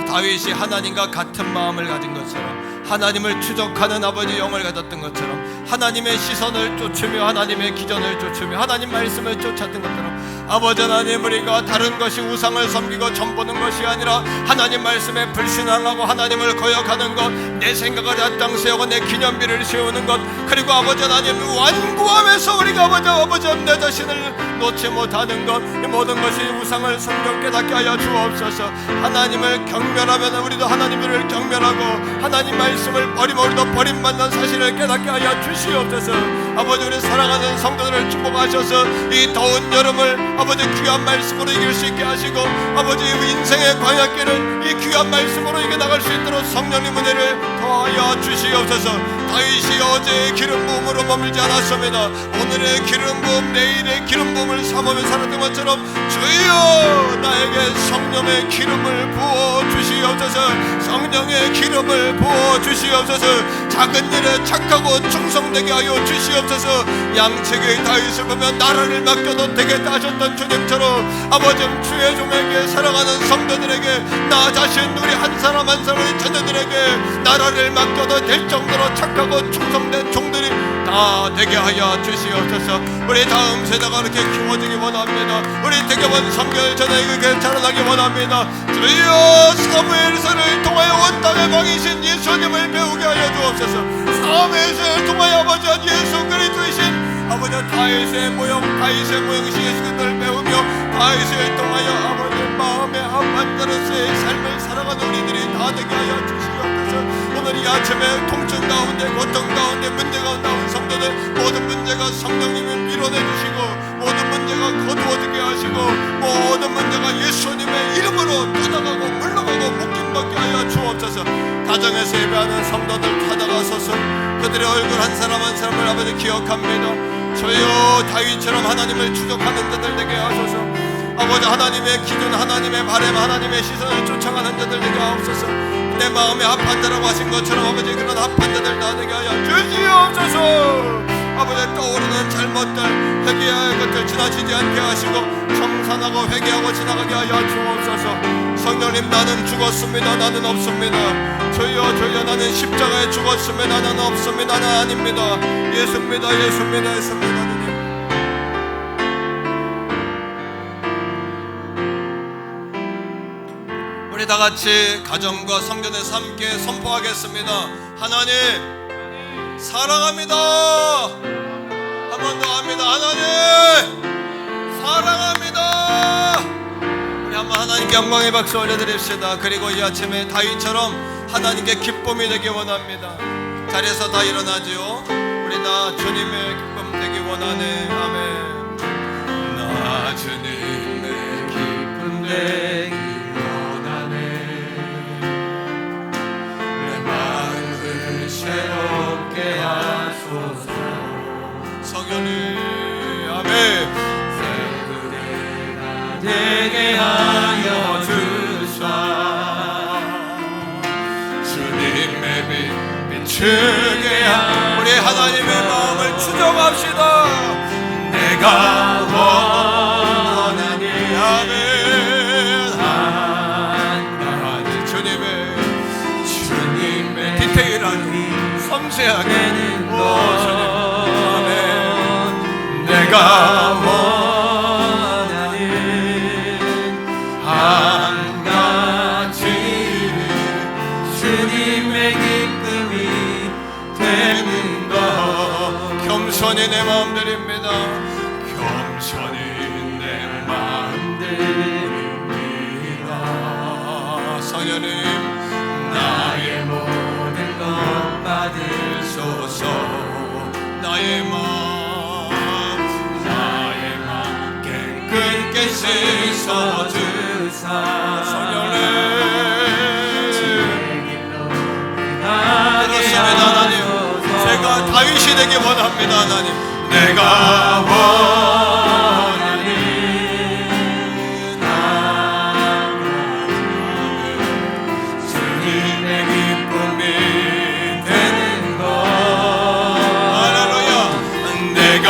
다윗이 하나님과 같은 마음을 가진 것처럼, 하나님을 추적하는 아버지 영을 가졌던 것처럼, 하나님의 시선을 쫓으며 하나님의 기전을 쫓으며 하나님 말씀을 쫓았던 것처럼, 아버지 하나님 우리가 다른 것이 우상을 섬기고 점보는 것이 아니라 하나님 말씀에 불신하고 하나님을 거역하는 것, 내 생각을 앞당 세우고 내 기념비를 세우는 것, 그리고 아버지 하나님 완고함에서 우리가 아버지 내 자신을 놓지 못하는 것, 이 모든 것이 우상을 섬겨 깨닫게 하여 주옵소서. 하나님을 경멸하면 우리도 하나님을 경멸하고 하나님 말씀을 버리면 우리도 버림받는 사실을 깨닫게 하여 주시옵소서. 아버지 우리 사랑하는 성도들을 축복하셔서 이 더운 여름을 아버지 귀한 말씀으로 이길 수 있게 하시고, 아버지 인생의 광야길을 이 귀한 말씀으로 이겨나갈 수 있도록 성령님 은혜를 더하여 주시옵소서. 다윗이 어제의 기름 부음으로 머물지 않았습니다. 오늘의 기름 부음, 내일의 기름 부음을 삼으며 살았던 것처럼 주여 나에게 성령의 기름을 부어 주시옵소서. 성령의 기름을 부어 주시옵소서. 작은 일에 착하고 충성되게 하여 주시옵소서. 양측의 다윗을 보면 나라를 맡겨도 되겠다 하셨던 주님처럼 아버지 주의 종에게, 사랑하는 성도들에게, 나 자신 우리 한 사람 한 사람의 자녀들에게 나라를 맡겨도 될 정도로 착하고 충성된 종들이 다 되게 하여 주시옵소서. 우리 다음 세대가 그렇게 키워지기 원합니다. 우리 대교원 성결 전에 자라나기 원합니다. 주여 사무엘서를 통하여 온 땅의 왕이신 예수님을 배우게 하여 주옵소서. 사무엘서를 통하여 아버지 예수 그리스도이신 아버지 다윗의 모형이신 예수 그리스도를 배우며 다윗을 통하여 아버지 마음의 합한 자로서의 삶을 살아가는 우리들이 다 되게 하여 주시옵소서. 오늘 이 아침에 통증 가운데, 고통 가운데, 문제 가운데 온 성도들 모든 문제가 성령님이 밀어내주시고, 모든 문제가 거두어지게 하시고, 모든 문제가 예수님의 이름으로 떠나가고 물러가고 묶임받게 하여 주옵소서. 가정에서 예배하는 성도들 찾아가소서. 그들의 얼굴 한 사람 한 사람을 아버지 기억합니다. 저요 다윗처럼 하나님을 추적하는 자들 되게 하소서. 아버지 하나님의 기준, 하나님의 바람, 하나님의 시선을 쫓아가는 자들 되게 하옵소서. 내 마음에 합한 자라고 하신 것처럼 아버지 그런 합한 자들 다 되게 하여 주시옵소서. 아버지 떠오르는 잘못들, 회개해야 할 것들 지나치지 않게 하시고 청산하고 회개하고 지나가게 하여 주옵소서. 성령님 나는 죽었습니다. 나는 없습니다. 주여 나는 십자가에 죽었습니다. 나는 없습니다. 나는 아닙니다. 예수입니다. 예수입니다. 주님. 우리 다 같이 가정과 성전에서 함께 선포하겠습니다. 하나님 사랑합니다. 한 번 더 합니다. 하나님 사랑합니다. 우리 한번 하나님께 영광의 박수 올려드립시다. 그리고 이 아침에 다윗처럼 하나님께 기쁨이 되기 원합니다. 자리에서 다 일어나지요. 우리 나 주님의 기쁨 되기 원하네. 아멘. 나 주님의 기쁨 되기 원하네. 되게 하여 주사 주님의 빛 비추게 하 우리 하나님의 마음을 추정합시다. 내가 원하니 아멘 하나님 주님의 디테일하게 섬세하게 오 주님 아멘 내가 원하는 한 가지 주님의 기쁨이 되는 것 겸손히 내 마음 드립니다. 겸손히 내 마음 드립니다. 성령님 나의 모든 것 받으소서. 나의 마음 깨끗게 씻어주사. 성령님 그렇습니다 하나님. 제가 다윗이 되기 원합니다 하나님. 내가 원하는 주님의 기쁨이 되는 것 할렐루야. 내가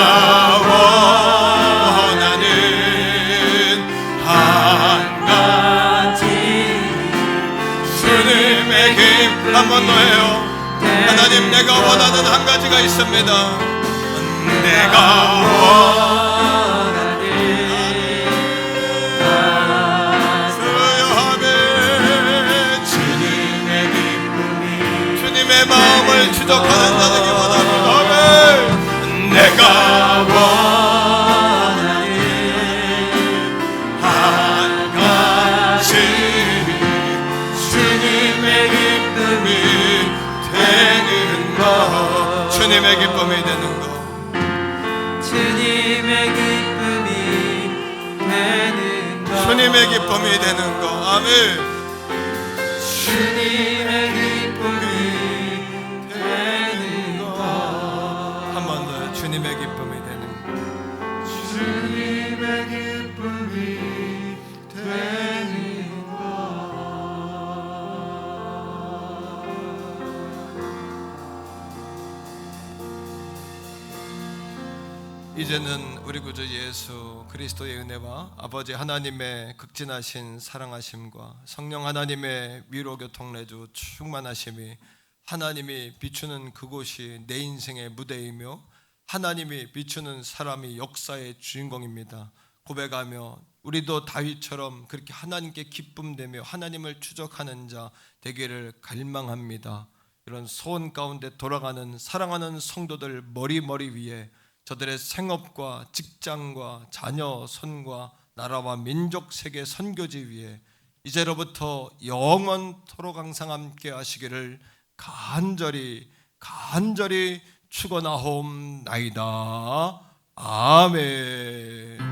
원하는 한 가지 주님의 기쁨 한 번 더 해요. 하나님 내가 원하는 한 가지가 있습니다. 내가 원하는 주여하며 주님의 기쁨이 주님의 마음을 추적하는 자들이 원합니다. 아멘. 내가 원하는 한 가지 주님의 기쁨이 되는 것 주님의 기쁨이 되는 것 주님의 기쁨이 되는 것 주님의 기쁨이 되는 것 아멘. 주님의 기쁨이 되는 것 한 번 더 주님의 기쁨이 되는 것 주님의 기쁨이 되는 것 이제는 우리 구주 예수 그리스도의 은혜와 아버지 하나님의 극진하신 사랑하심과 성령 하나님의 위로 교통내주 충만하심이 하나님이 비추는 그곳이 내 인생의 무대이며 하나님이 비추는 사람이 역사의 주인공입니다. 고백하며 우리도 다윗처럼 그렇게 하나님께 기쁨되며 하나님을 추적하는 자 되기를 갈망합니다. 이런 소원 가운데 돌아가는 사랑하는 성도들 머리 위에 저들의 생업과 직장과 자녀 손과 나라와 민족 세계 선교지 위에 이제로부터 영원토록 항상 함께 하시기를 간절히 축원하옵나이다. 아멘.